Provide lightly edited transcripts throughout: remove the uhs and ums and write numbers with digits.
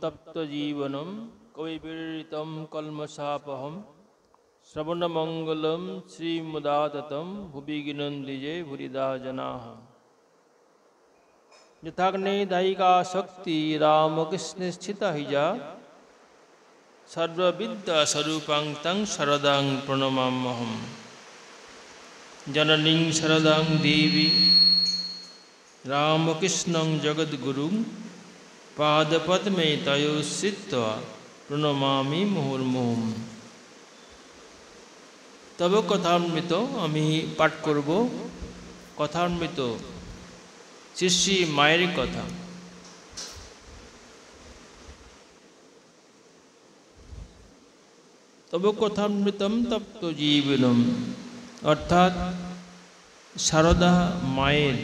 तप्तजीवनं कविविरहितं कल्मषापहं श्रवणमङ्गलं श्रीमुदाततं भुवि गिनन्ति भूरिदा जनाः। यथाग्ने दायिका शक्ति रामकृष्ण स्थिता हिजा सर्वविद्या स्वरूपां तं शरदां प्रणमाम्यहम्। जननीं शरदां देवी रामकृष्णं जगद्गुरुं पादपद्मे तयोः स्थित्वा प्रणमामि मुहुर्मुहुः। तब কথামৃত আমি পাঠ করব। কথামৃত শ্রী মায়ের কথা। তব কথামৃতম তপ্ত জীবনম, অর্থাৎ সারদা মায়ের,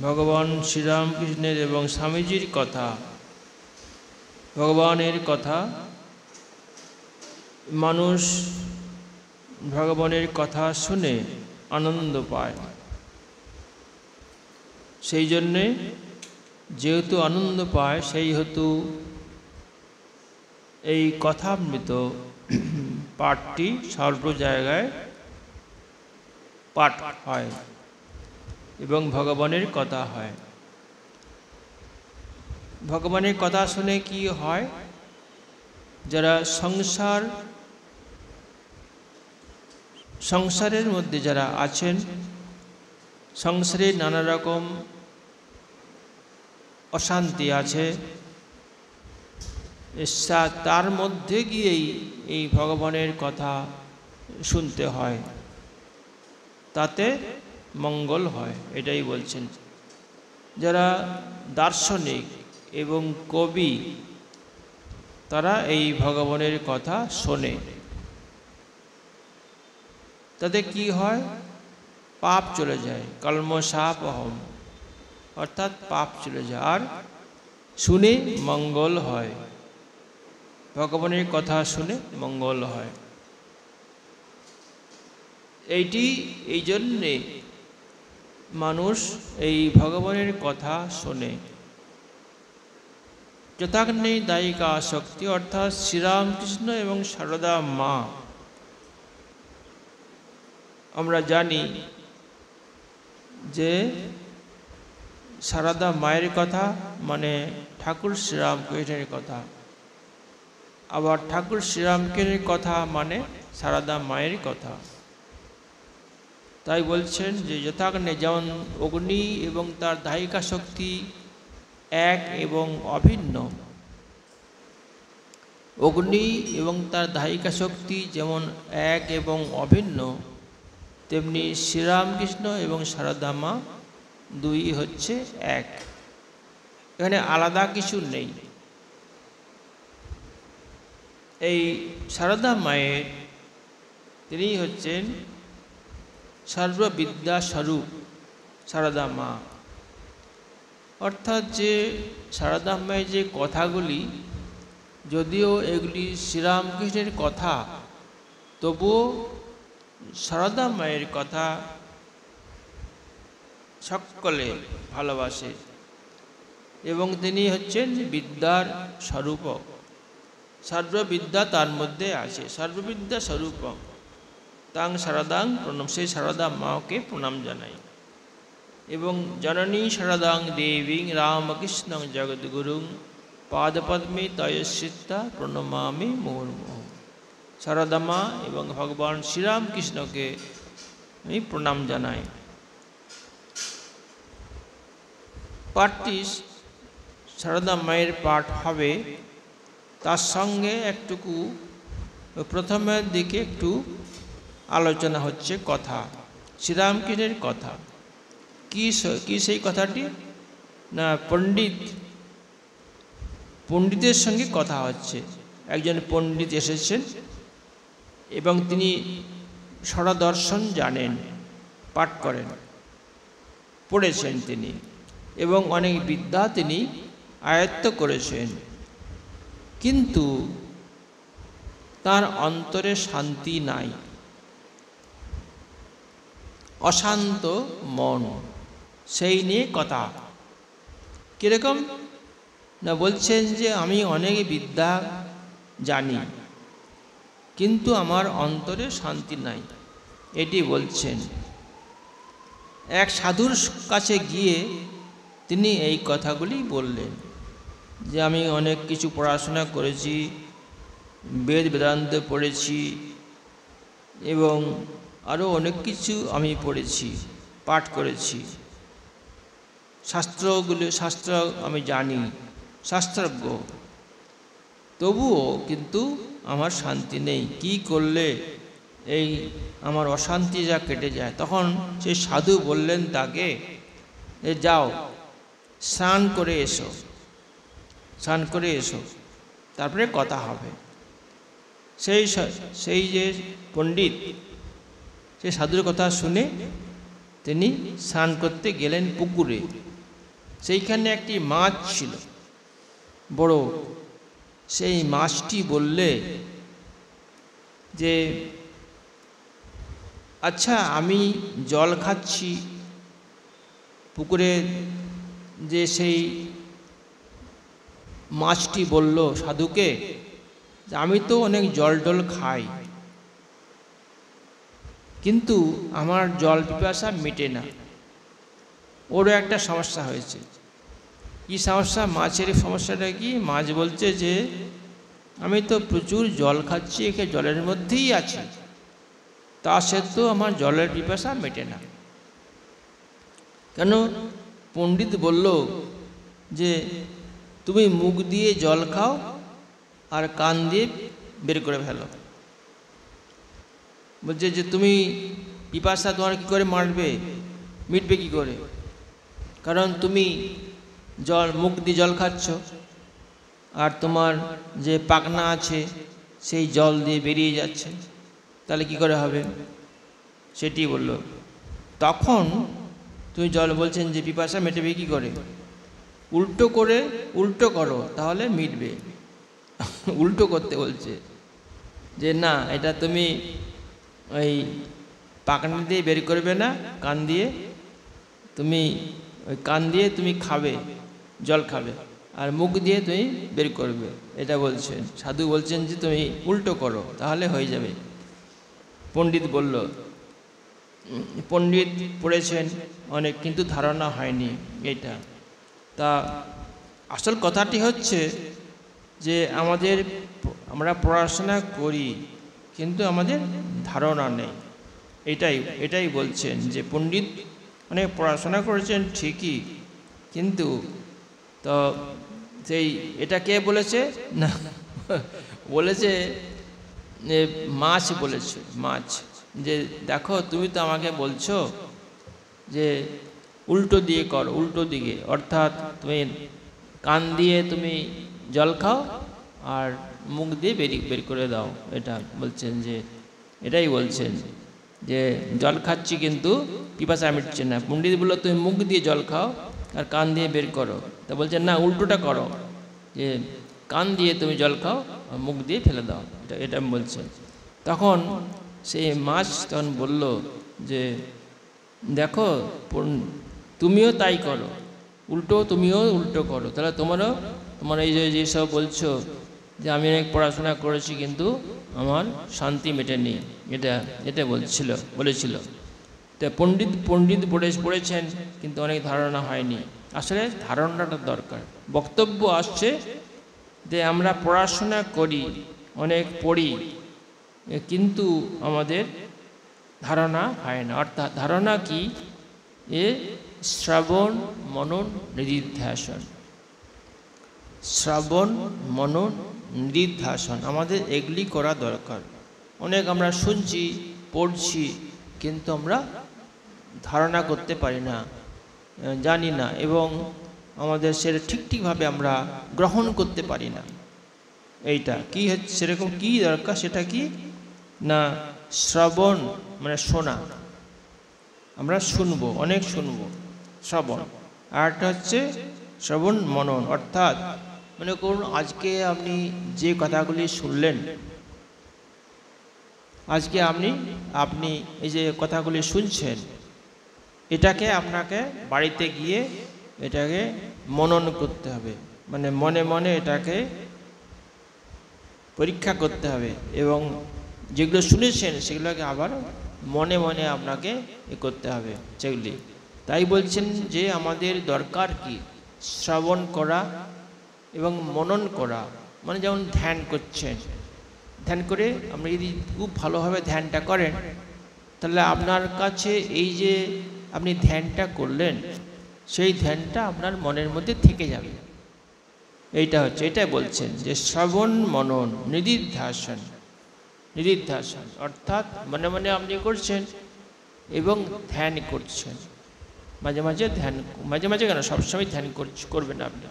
ভগবান শ্রীরামকৃষ্ণের এবং স্বামীজির কথা, ভগবানের কথা। মানুষ ভগবানের কথা শুনে আনন্দ পায়, সেই জন্যে যেহেতু আনন্দ পায় সেই হেতু এই কথামৃত পাঠটি সর্ব জায়গায় পাঠ হয় এবং ভগবানের কথা হয়। ভগবানের কথা শুনে কি হয়, যারা সংসারের মধ্যে যারা আছেন, সংসারে নানা রকম অশান্তি আছে, তার মধ্যে গিয়েই এই ভগবানের কথা শুনতে হয়, তাতে মঙ্গল হয়, এটাই বলছেন। যারা দার্শনিক এবং কবি তারা এই ভগবানের কথা শোনে, তাতে কি হয়, পাপ চলে যায়, কলমশাপহম, অর্থাৎ পাপ চলে যায়, আর শুনে মঙ্গল হয়। ভগবানের কথা শুনে মঙ্গল হয়। এই জন্যে মানুষ এই ভগবানের কথা শোনে। যথাগ্নে দায়িকা শক্তি, অর্থাৎ শ্রীরামকৃষ্ণ এবং সারদা মা। আমরা জানি যে সারদা মায়ের কথা মানে ঠাকুর শ্রীরামকৃষ্ণের কথা, আবার ঠাকুর শ্রীরামকৃষ্ণের কথা মানে সারদা মায়ের কথা। তাই বলছেন যে যথাগ্নে, যেমন অগ্নি এবং তার দায়িকা শক্তি এক এবং অভিন্ন, অগ্নি এবং তার দায়িকা শক্তি যেমন এক এবং অভিন্ন, তেমনি শ্রীরামকৃষ্ণ এবং সারদা মা দুই হচ্ছে এক, এখানে আলাদা কিছু নেই। এই সারদা মায়ের, তিনি হচ্ছেন সর্ববিদ্যা স্বরূপ সারদা মা। অর্থাৎ যে সারদা মায়ের যে কথাগুলি, যদিও এগুলি শ্রীরামকৃষ্ণের কথা, তবুও সারদা মায়ের কথা সকলে ভালোবাসে এবং তিনি হচ্ছেন বিদ্যার স্বরূপ। সর্ববিদ্যা তার মধ্যে আছে, সর্ববিদ্যা স্বরূপ তাং সারদাং প্রণাম, সেই সারদা মাকে প্রণাম জানাই। এবং জননী সারদাং দেবীং রামকৃষ্ণং জগদ্গুরুং পাদপদ্মে তয়স্বিতা প্রণমামি মুহুর্মুহুঃ। সারদা মা এবং ভগবান শ্রীরামকৃষ্ণকে আমি প্রণাম জানাই। পাঠটি সারদা মায়ের পাঠ হবে, তার সঙ্গে একটুকু প্রথমের দিকে একটু আলোচনা হচ্ছে কথা, শ্রীরামকৃষ্ণের কথা। কি সেই কথাটি না, পণ্ডিতের সঙ্গে কথা হচ্ছে। একজন পণ্ডিত এসেছেন এবং তিনি স্বরদর্শন জানেন, পাঠ করেন, পড়েছেন তিনি, এবং অনেক বিদ্যা তিনি আয়ত্ত করেছেন, কিন্তু তার অন্তরে শান্তি নাই, অশান্ত মন, সেই নিয়ে কথা। কিরকম না, বলছেন যে আমি অনেক বিদ্যা জানি, কিন্তু আমার অন্তরে শান্তি নাই, এটি বলছেন। এক সাধুর কাছে গিয়ে তিনি এই কথাগুলি বললেন যে আমি অনেক কিছু পড়াশোনা করেছি, বেদ বেদান্ত পড়েছি এবং আরও অনেক কিছু আমি পড়েছি, পাঠ করেছি, শাস্ত্র আমি জানি, শাস্ত্রজ্ঞ, তবুও কিন্তু আমার শান্তি নেই। কি করলে এই আমার অশান্তি যা কেটে যায়? তখন সেই সাধু বললেন তাকে, যাও স্নান করে এসো, স্নান করে এসো, তারপরে কথা হবে। সেই যে পণ্ডিত, সেই সাধুর কথা শুনে তিনি স্নান করতে গেলেন পুকুরে। সেইখানে একটি মাছ ছিল বড়। সেই মাছটি বললে যে আচ্ছা, আমি জল খাচ্ছি পুকুরে। যে সেই মাছটি বলল সাধুকে যে আমি তো অনেক জল খাই, কিন্তু আমার জল পিপাসা মেটে না। ওরও একটা সমস্যা হয়েছে। কি সমস্যা? মাছের সমস্যাটা কি? মাছ বলছে যে আমি তো প্রচুর জল খাচ্ছি, একে জলের মধ্যেই আছি, তা সত্ত্বেও আমার জলের পিপাসা মেটে না। কেন? পণ্ডিত বলল যে তুমি মুখ দিয়ে জল খাও আর কান দিয়ে বের করে ফেলো। বলছে যে তুমি পিপাসা তোমার কী করে মিটবে কী করে? কারণ তুমি মুখ দিয়ে জল খাচ্ছ, আর তোমার যে পাখনা আছে সেই জল দিয়ে বেরিয়ে যাচ্ছে, তাহলে কি করে হবে? সেটি বলল। তখন তুমি বলছেন যে পিপাসা মেটাবে কী করে? উল্টো করো, তাহলে মিটবে। উল্টো করতে বলছে যে না, এটা তুমি ওই পাখনা দিয়ে বের করবে না, কান দিয়ে তুমি খাবে, জল খাবে, আর মুখ দিয়ে তুমি বের করবে, এটা বলছেন। সাধু বলছেন যে তুমি উল্টো করো, তাহলে হয়ে যাবে। পণ্ডিত বলল, পণ্ডিত পড়েছেন অনেক, কিন্তু ধারণা হয়নি এটা। তা আসল কথাটি হচ্ছে যে আমরা পড়াশোনা করি, কিন্তু আমাদের ধারণা নেই। এটাই বলছেন যে পণ্ডিত অনেক পড়াশোনা করেছেন ঠিকই, কিন্তু তো এটা কে বলেছে? না, বলেছে মাছ বলেছে। মাছ যে দেখো, তুমি তো আমাকে বলছো যে উল্টো দিয়ে করো, উল্টো দিকে, অর্থাৎ তুমি কান দিয়ে তুমি জল খাও আর মুখ দিয়ে বের করে দাও। এটা বলছেন যে এটাই বলছেন যে জল খাচ্ছি কিন্তু পিপাসা মিটছে না। পণ্ডিত বললো তুমি মুখ দিয়ে জল খাও আর কান দিয়ে বের করো। তা বলছেন না, উল্টোটা করো, যে কান দিয়ে তুমি জল খাও আর মুখ দিয়ে ফেলে দাও, এটা বলছেন। তখন সেই মাছ তখন বলল যে দেখো, তুমিও তাই করো, তুমিও উল্টো করো, তাহলে তোমার এই যেসব বলছো যে আমি অনেক পড়াশোনা করেছি কিন্তু আমার শান্তি মেটেনি, এটা বলেছিল। তা পণ্ডিত পড়েছেন, কিন্তু অনেক ধারণা হয়নি। আসলে ধারণাটা দরকার। বক্তব্য আসছে যে আমরা পড়াশোনা করি, অনেক পড়ি, কিন্তু আমাদের ধারণা হয় না। অর্থাৎ ধারণা কি? শ্রবণ মনন নিদিধ্যাসন। শ্রবণ মনন নিদিধ্যাসন, আমাদের এগুলি করা দরকার। অনেক আমরা শুনছি, পড়ছি, কিন্তু আমরা ধারণা করতে পারি না, জানি না, এবং আমাদের সেটা ঠিকভাবে আমরা গ্রহণ করতে পারি না। এইটা কি হচ্ছে? সেরকম কি দরকার? সেটা কি না, শ্রবণ মানে শোনা। আমরা শুনবো, অনেক শুনবো, শ্রবণ। আর একটা হচ্ছে শ্রবণ মনন, অর্থাৎ মনে করুন আজকে আপনি যে কথাগুলি শুনলেন, আজকে আপনি এই যে কথাগুলি শুনছেন, এটাকে আপনাকে বাড়িতে গিয়ে এটাকে মনন করতে হবে। মানে মনে মনে এটাকে পরীক্ষা করতে হবে এবং যেগুলো শুনেছেন সেগুলোকে আবার মনে মনে আপনাকে করতে হবে সেগুলি। তাই বলছেন যে আমাদের দরকার কি শ্রবণ করা এবং মনন করা, মানে যেমন ধ্যান করছেন, ধ্যান করে আপনি যদি খুব ভালোভাবে ধ্যানটা করেন তাহলে আপনার কাছে এই যে আপনি ধ্যানটা করলেন সেই ধ্যানটা আপনার মনের মধ্যে থেকে যাবে। এইটা হচ্ছে, এটাই বলছেন যে শ্রবণ মনন নিদিধ্যাসন। নিদিধ্যাসন অর্থাৎ মনে মনে আপনি করছেন এবং ধ্যান করছেন, মাঝে মাঝে ধ্যান, মাঝে মাঝে কেন সবসময় ধ্যান করবেন আপনি,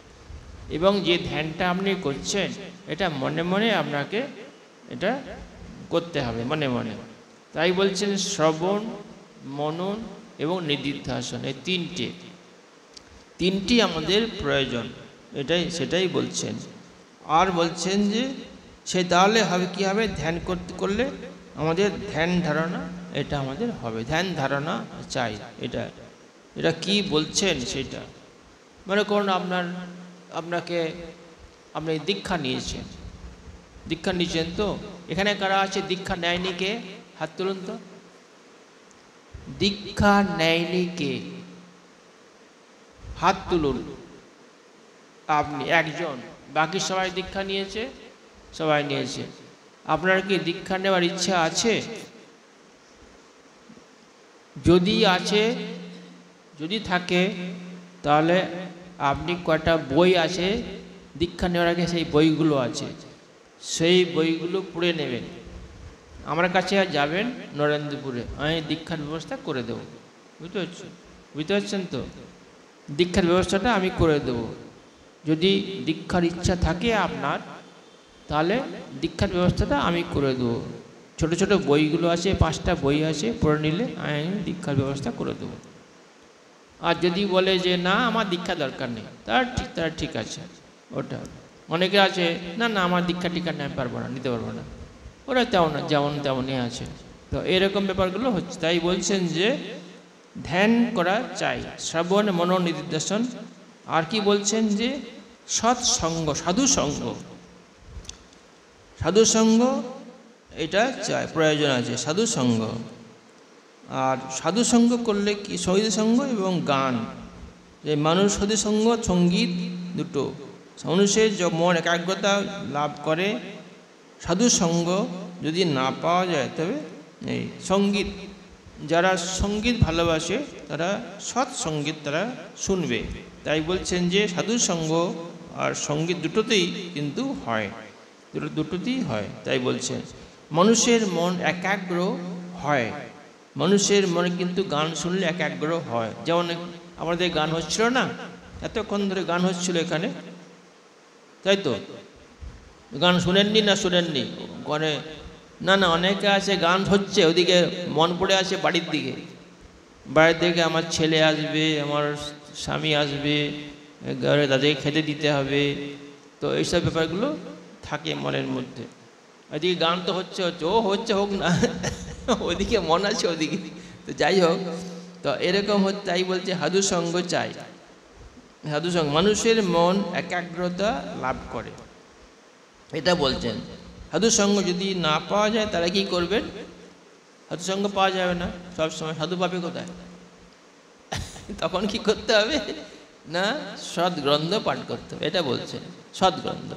এবং যে ধ্যানটা আপনি করছেন এটা মনে মনে আপনাকে এটা করতে হবে মনে মনে। তাই বলছেন শ্রবণ মনন এবং নিদিধ্যাসন, এই তিনটি আমাদের প্রয়োজন, সেটাই বলছেন। আর বলছেন যে সে তাহলে হবে কি হবে, ধ্যান করলে আমাদের ধ্যান ধারণা এটা আমাদের হবে, ধ্যান ধারণা চাই। এটা কি বলছেন সেটা মনে করুন আপনি দীক্ষা নিয়েছেন তো এখানে কারা আছে দীক্ষা নেয়নি? কে হাত তুলুন তো। দীক্ষা নেয়নি কে? হাত তুলুন। আপনি একজন, বাকি সবাই দীক্ষা নিয়েছে? সবাই নিয়েছে। আপনার কি দীক্ষা নেওয়ার ইচ্ছা আছে? যদি থাকে তাহলে আপনি কয়টা বই আছে দীক্ষা নেওয়ার আগে, সেই বইগুলো আছে, সেই বইগুলো পড়ে নেবেন। আমার কাছে যাবেন নরেন্দ্রপুরে, আমি দীক্ষার ব্যবস্থা করে দেবো। বুঝতে পারছেন তো? দীক্ষার ব্যবস্থাটা আমি করে দেবো। যদি দীক্ষার ইচ্ছা থাকে আপনার তাহলে দীক্ষার ব্যবস্থাটা আমি করে দেবো। ছোট ছোট বইগুলো আছে, 5টা বই আছে, পড়ে নিলে আমি দীক্ষার ব্যবস্থা করে দেবো। আর যদি বলে যে না আমার দীক্ষা দরকার নেই, তার ঠিক আছে। ওটা অনেকে আছে না আমার দীক্ষা টিক্ষা নিতে পারবো না, ওরা যেমনই আছে। তো এরকম ব্যাপারগুলো হচ্ছে। তাই বলছেন যে ধ্যান করা চাই, শ্রবণ মনন নিদিধ্যাসন। আর কি বলছেন যে সৎসঙ্গ, সাধুসঙ্গ এটা চাই, প্রয়োজন আছে সাধুসঙ্গ। আর সাধুসঙ্গ করলে কি সঙ্গ এবং গান, যে মানুষ সাধুসঙ্গ সঙ্গীত দুটো, মানুষের মন একাগ্রতা লাভ করে। সাধুসঙ্গ যদি না পাওয়া যায় তবে এই সঙ্গীত, যারা সঙ্গীত ভালোবাসে তারা সৎসঙ্গীত তারা শুনবে। তাই বলছেন যে সাধুসঙ্গ আর সঙ্গীত দুটোতেই কিন্তু হয়, দুটোতেই হয়। তাই বলছেন মানুষের মন একাগ্র হয়, মানুষের মনে কিন্তু গান শুনলে একাগ্র হয়। যেমন আমাদের গান হচ্ছিল না, এতক্ষণ ধরে গান হচ্ছিল এখানে, তাই তো? গান শুনেননি? ঘরে না অনেকে আছে গান হচ্ছে, ওদিকে মন পড়ে আছে বাড়ির দিকে আমার ছেলে আসবে, আমার স্বামী আসবে, ঘরে তাদেরকে খেতে দিতে হবে। তো এইসব ব্যাপারগুলো থাকে মনের মধ্যে। ওইদিকে গান তো হচ্ছে হোক না, ওদিকে মন আছে ওদিকে। তো যাই হোক, তো এরকম হচ্ছে। তাই বলছে সাধুসঙ্গ চাই। সাধুসঙ্গ মানুষের মন একাগ্রতা লাভ করে, এটা বলছেন। সাধুসঙ্গ যদি না পাওয়া যায় তারা কি করবেন? সাধুসঙ্গ পাওয়া যাবে না সবসময়, সাধু পাবে কোথায়? তখন কি করতে হবে না, সৎগ্রন্থ পাঠ করতে হবে, এটা বলছেন। সৎগ্রন্থ,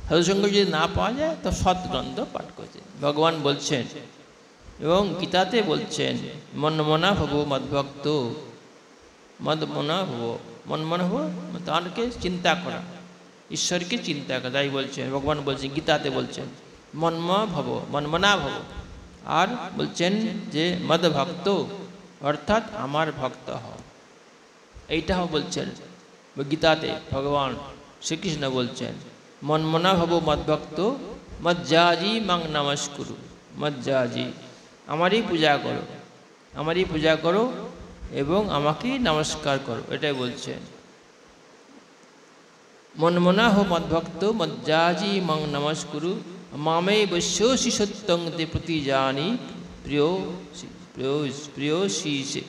সাধুসঙ্গ যদি না পাওয়া যায় তো সৎগ্রন্থ পাঠ করছে ভগবান বলছেন। এবং গীতাতে বলছেন মনমনা ভব মদ্ভক্ত, মনমনা ভব তাঁকে চিন্তা করা, ঈশ্বরকে চিন্তা করা। তাই বলছেন ভগবান বলছেন, গীতাতে বলছেন মনমনা ভব। আর বলছেন যে মদ্ভক্ত অর্থাৎ আমার ভক্ত হও, এইটাও বলছেন গীতাতে। ভগবান শ্রীকৃষ্ণ বলছেন মনমনা ভব মদ্ভক্ত মজ্জাজি মাং নমস্কুরু। মজ্জাজি আমারই পূজা করো এবং আমাকেই নমস্কার করো, এটাই বলছেন। মনমনা হো মদ্ভক্ত মজ্জাজি মাং নমস্কুরু মামে বৈশ্যসি সত্যং তে প্রতি জানি প্রিয় শিষে।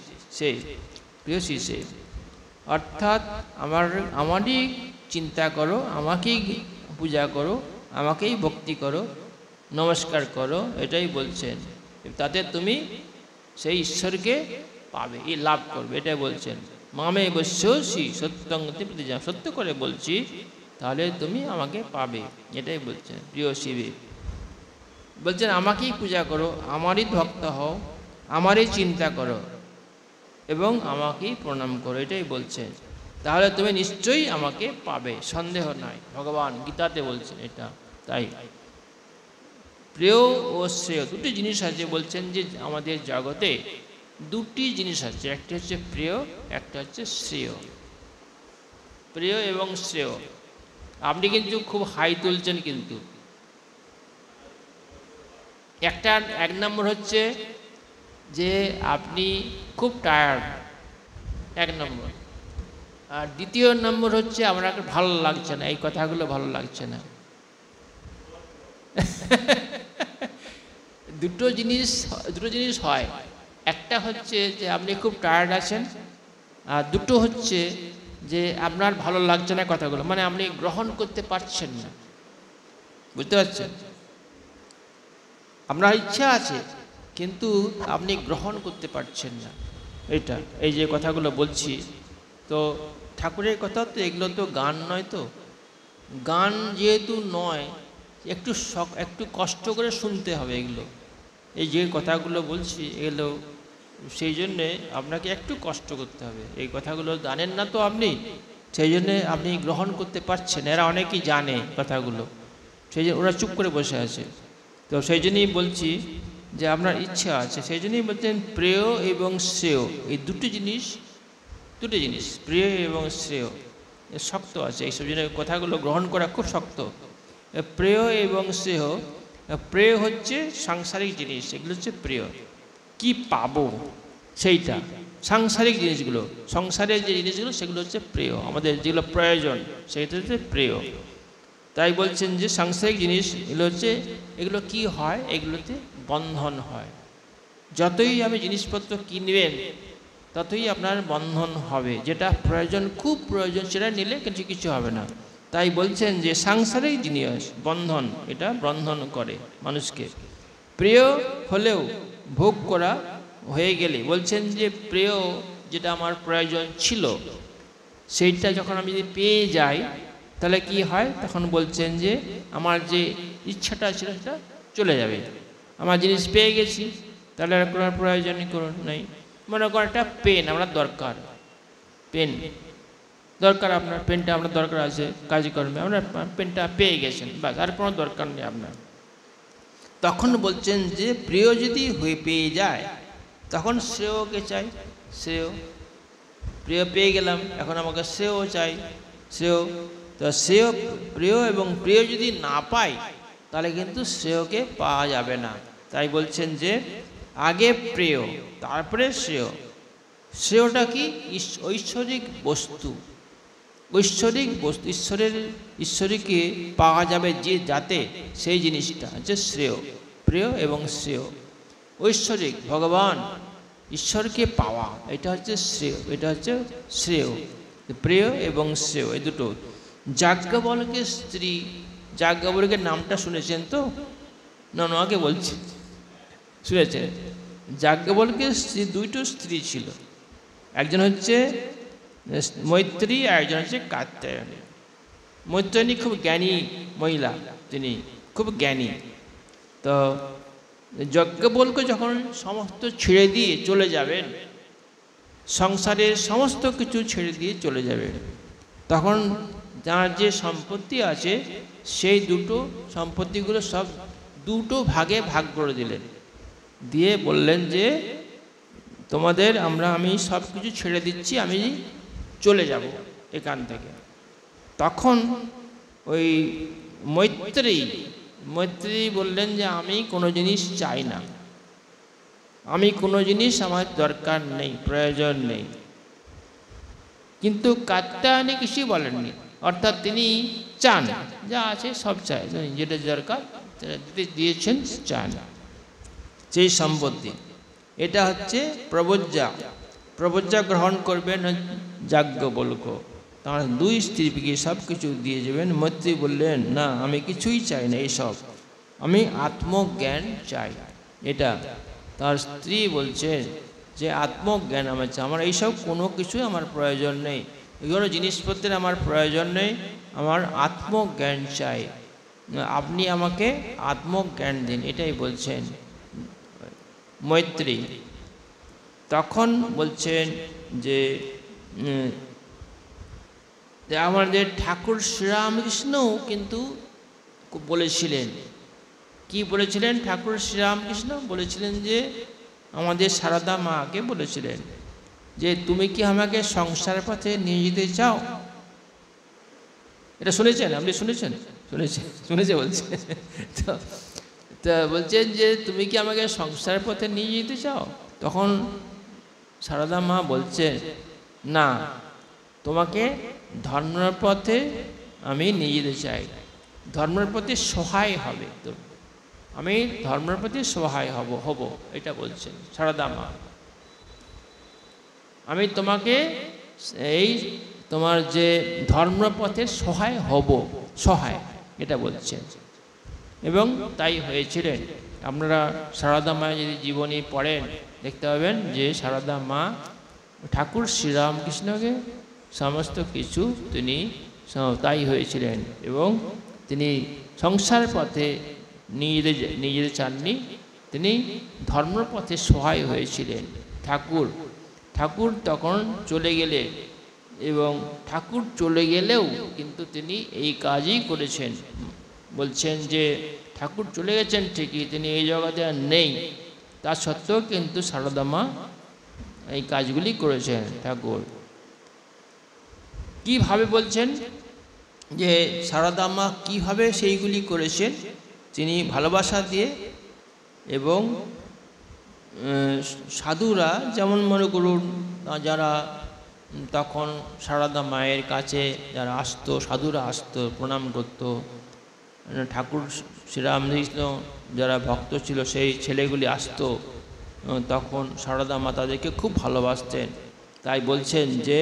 অর্থাৎ আমারই চিন্তা করো, আমাকেই পূজা করো, আমাকেই ভক্তি করো, নমস্কার করো, এটাই বলছেন। তাতে তুমি সেই ঈশ্বরকে পাবে, এই লাভ করবে, এটাই বলছেন। মামে বশ্যসি সত্যঙ্গতি প্রতিজা, সত্য করে বলছি, তাহলে তুমি আমাকে পাবে, এটাই বলছেন প্রিয় শিবে। বলছেন আমাকেই পূজা করো, আমারই ভক্ত হও, আমারই চিন্তা করো এবং আমাকেই প্রণাম করো, এটাই বলছেন। তাহলে তুমি নিশ্চয়ই আমাকে পাবে, সন্দেহ নাই। ভগবান গীতাতে বলছেন এটা। তাই প্রিয় ও শ্রেয় দুটি জিনিস আছে। বলছেন যে আমাদের জগতে দুটি জিনিস আছে, একটা হচ্ছে প্রিয়, একটা হচ্ছে শ্রেয়। প্রিয় এবং শ্রেয়। আপনি কিন্তু খুব হাই তুলছেন, কিন্তু এক নম্বর হচ্ছে যে আপনি খুব টায়ার্ড, এক নম্বর। আর দ্বিতীয় নম্বর হচ্ছে আপনাকে ভালো লাগছে না, এই কথাগুলো ভালো লাগছে না। দুটো জিনিস হয়। একটা হচ্ছে যে আপনি খুব টায়ার্ড আছেন, আর দুটো হচ্ছে যে আপনার ভালো লাগছে না কথাগুলো, মানে আপনি গ্রহণ করতে পারছেন না। বুঝতে পারছেন? আপনার ইচ্ছা আছে কিন্তু আপনি গ্রহণ করতে পারছেন না। এটা এই যে কথাগুলো বলছি, তো ঠাকুরের কথা তো, এগুলো তো গান নয়। তো গান যেহেতু নয়, একটু কষ্ট করে শুনতে হবে এগুলো। এই যে কথাগুলো বলছি এগুলো, সেই জন্যে আপনাকে একটু কষ্ট করতে হবে। এই কথাগুলো জানেন না তো আপনি, সেই জন্যে আপনি গ্রহণ করতে পারছেন। এরা অনেকেই জানে কথাগুলো, সেই জন্য ওরা চুপ করে বসে আছে। তো সেই জন্যই বলছি যে আপনার ইচ্ছা আছে, সেই জন্যই বলছেন প্রিয় এবং শ্রেয়, এই দুটি জিনিস প্রিয় এবং শ্রেয় শক্ত আছে। এইসব জন্য কথাগুলো গ্রহণ করা খুব শক্ত। প্রিয় এবং শ্রেয়, প্রিয় হচ্ছে সাংসারিক জিনিস, এগুলো হচ্ছে প্রিয়। কি পাবো সেইটা, সাংসারিক জিনিসগুলো, সংসারের যে জিনিসগুলো সেগুলো হচ্ছে প্রিয়, আমাদের যেগুলো প্রয়োজন সেটা হচ্ছে প্রিয়। তাই বলছেন যে সাংসারিক জিনিস এগুলো কি হয়, এগুলোতে বন্ধন হয়। যতই আপনি জিনিসপত্র কিনবেন ততই আপনার বন্ধন হবে, যেটা প্রয়োজন, খুব প্রয়োজন, সেটা নিলে কিছু হবে না। তাই বলছেন যে সাংসারিক জিনিস বন্ধন, এটা বন্ধন করে মানুষকে। প্রিয় হলেও ভোগ করা হয়ে গেলে, বলছেন যে প্রিয় যেটা আমার প্রয়োজন ছিল সেইটা যখন আমি যদি পেয়ে যাই তাহলে কি হয়, তখন বলছেন যে আমার যে ইচ্ছাটা ছিল সেটা চলে যাবে। আমার জিনিস পেয়ে গেছি, তাহলে আর কোনো প্রয়োজনই নেই। মনে করেন একটা পেন আপনার দরকার, পেন দরকার, আপনার পেনটা আপনার দরকার আছে কাজকর্মে, আপনার পেনটা পেয়ে গেছেন, বাস, আর কোনো দরকার নেই আপনার। তখন বলছেন যে প্রিয় যদি পেয়ে যায় তখন শ্রেয়কে চাই, শ্রেয়। প্রিয় পেয়ে গেলাম, এখন আমাকে শ্রেয় চাই, শ্রেয়। তো শ্রেয়, প্রিয় এবং প্রিয় যদি না পাই তাহলে কিন্তু শ্রেয়কে পাওয়া যাবে না। তাই বলছেন যে আগে প্রিয় তারপরে শ্রেয়। শ্রেয়টা কি? ঐশ্বরিক বস্তু, ঐশ্বরিক বস্তু, ঈশ্বরীকে পাওয়া যাবে যে যাতে, সেই জিনিসটা হচ্ছে শ্রেয়। প্রিয় এবং শ্রেয়, ঐশ্বরিক ভগবান ঈশ্বরকে পাওয়া, এটা হচ্ছে শ্রেয়, এটা হচ্ছে শ্রেয়। প্রিয় এবং শ্রেয় এই দুটো। যাজ্ঞবল্ক্যের স্ত্রী, যাজ্ঞবল্ক্যের নামটা শুনেছেন তো? না, আগে বলছি, শুনেছেন? যাজ্ঞবল্ক্যের দুইটো স্ত্রী ছিল, একজন হচ্ছে মৈত্রী আর একজন হচ্ছে কাত্যায়নী। মৈত্রায়নী খুব জ্ঞানী মহিলা, তিনি খুব জ্ঞানী। তো যাজ্ঞবল্ক্য যখন সমস্ত ছেড়ে দিয়ে চলে যাবেন, সংসারের সমস্ত কিছু ছেড়ে দিয়ে চলে যাবেন, তখন যার যে সম্পত্তি আছে সেই দুটো সম্পত্তিগুলো সব দুটো ভাগে ভাগ করে দিলেন, দিয়ে বললেন যে তোমাদের আমি সব কিছু ছেড়ে দিচ্ছি, আমি চলে যাব এখান থেকে। তখন ওই মৈত্রী বললেন যে আমি কোনো জিনিস চাই না, আমি কোনো জিনিস আমার দরকার নেই, প্রয়োজন নেই। কিন্তু কাত্যায়নী কিছুই বলেননি, অর্থাৎ তিনি চান, যা আছে সব চাই, যেটা দরকার দিয়েছেন, চান সেই সম্পত্তি। এটা হচ্ছে প্রবজ্জা গ্রহণ করবেন যাজ্ঞবল্ক্য। তার দুই স্ত্রীকে সব কিছু দিয়ে যাবেন। মৈত্রী বললেন, না, আমি কিছুই চাই না এইসব, আমি আত্মজ্ঞান চাই। এটা তার স্ত্রী বলছেন যে আত্মজ্ঞান আমার চাই, আমার এইসব কোনো কিছুই আমার প্রয়োজন নেই, এগুলো জিনিসপত্রের আমার প্রয়োজন নেই, আমার আত্মজ্ঞান চাই, আপনি আমাকে আত্মজ্ঞান দিন, এটাই বলছেন মৈত্রী। তখন বলছেন যে আমাদের ঠাকুর শ্রীরামকৃষ্ণও কিন্তু বলেছিলেন, কি বলেছিলেন? ঠাকুর শ্রীরামকৃষ্ণ বলেছিলেন যে আমাদের সারদা মাকে বলেছিলেন যে তুমি কি আমাকে সংসার পথে নিয়ে যেতে চাও? এটা শুনেছেন? আপনি শুনেছেন? শুনেছে বলছে। তো বলছেন যে তুমি কি আমাকে সংসার পথে নিয়ে যেতে চাও? তখন সারদা মা বলছে, না, তোমাকে ধর্মের পথে আমি নিয়ে যেতে চাই, ধর্মের প্রতি সহায় হবে, তো আমি ধর্মের প্রতি সহায় হব, এটা বলছেন সারদা মা। আমি তোমাকে এই তোমার যে ধর্মপথের সহায় হব, সহায়, এটা বলছেন। এবং তাই হয়েছিলেন। আপনারা সারদা মায়ের যদি জীবনী পড়েন দেখতে পাবেন যে সারদা মা ঠাকুর শ্রীরামকৃষ্ণকে সমস্ত কিছু তিনি তাই হয়েছিলেন, এবং তিনি সংসার পথে নিয়ে যেতে চাননি, তিনি ধর্মপথে সহায় হয়েছিলেন। ঠাকুর তখন চলে গেলেন, এবং ঠাকুর চলে গেলেও কিন্তু তিনি এই কাজই করেছেন। বলছেন যে ঠাকুর চলে গেছেন ঠিকই, তিনি এই জগতে আর নেই, তা সত্ত্বেও কিন্তু সারদা মা এই কাজগুলি করেছেন। ঠাকুর কিভাবে বলছেন যে সারদা মা কীভাবে সেইগুলি করেছেন? তিনি ভালোবাসা দিয়ে, এবং সাধুরা যেমন মনে করুন যারা তখন সারদা মায়ের কাছে যারা আসতো, সাধুরা আসতো, প্রণাম করত, ঠাকুর শ্রীরামকৃষ্ণ যারা ভক্ত ছিল সেই ছেলেগুলি আসতো, তখন সারদা মা তাদেরকে খুব ভালোবাসতেন। তাই বলছেন যে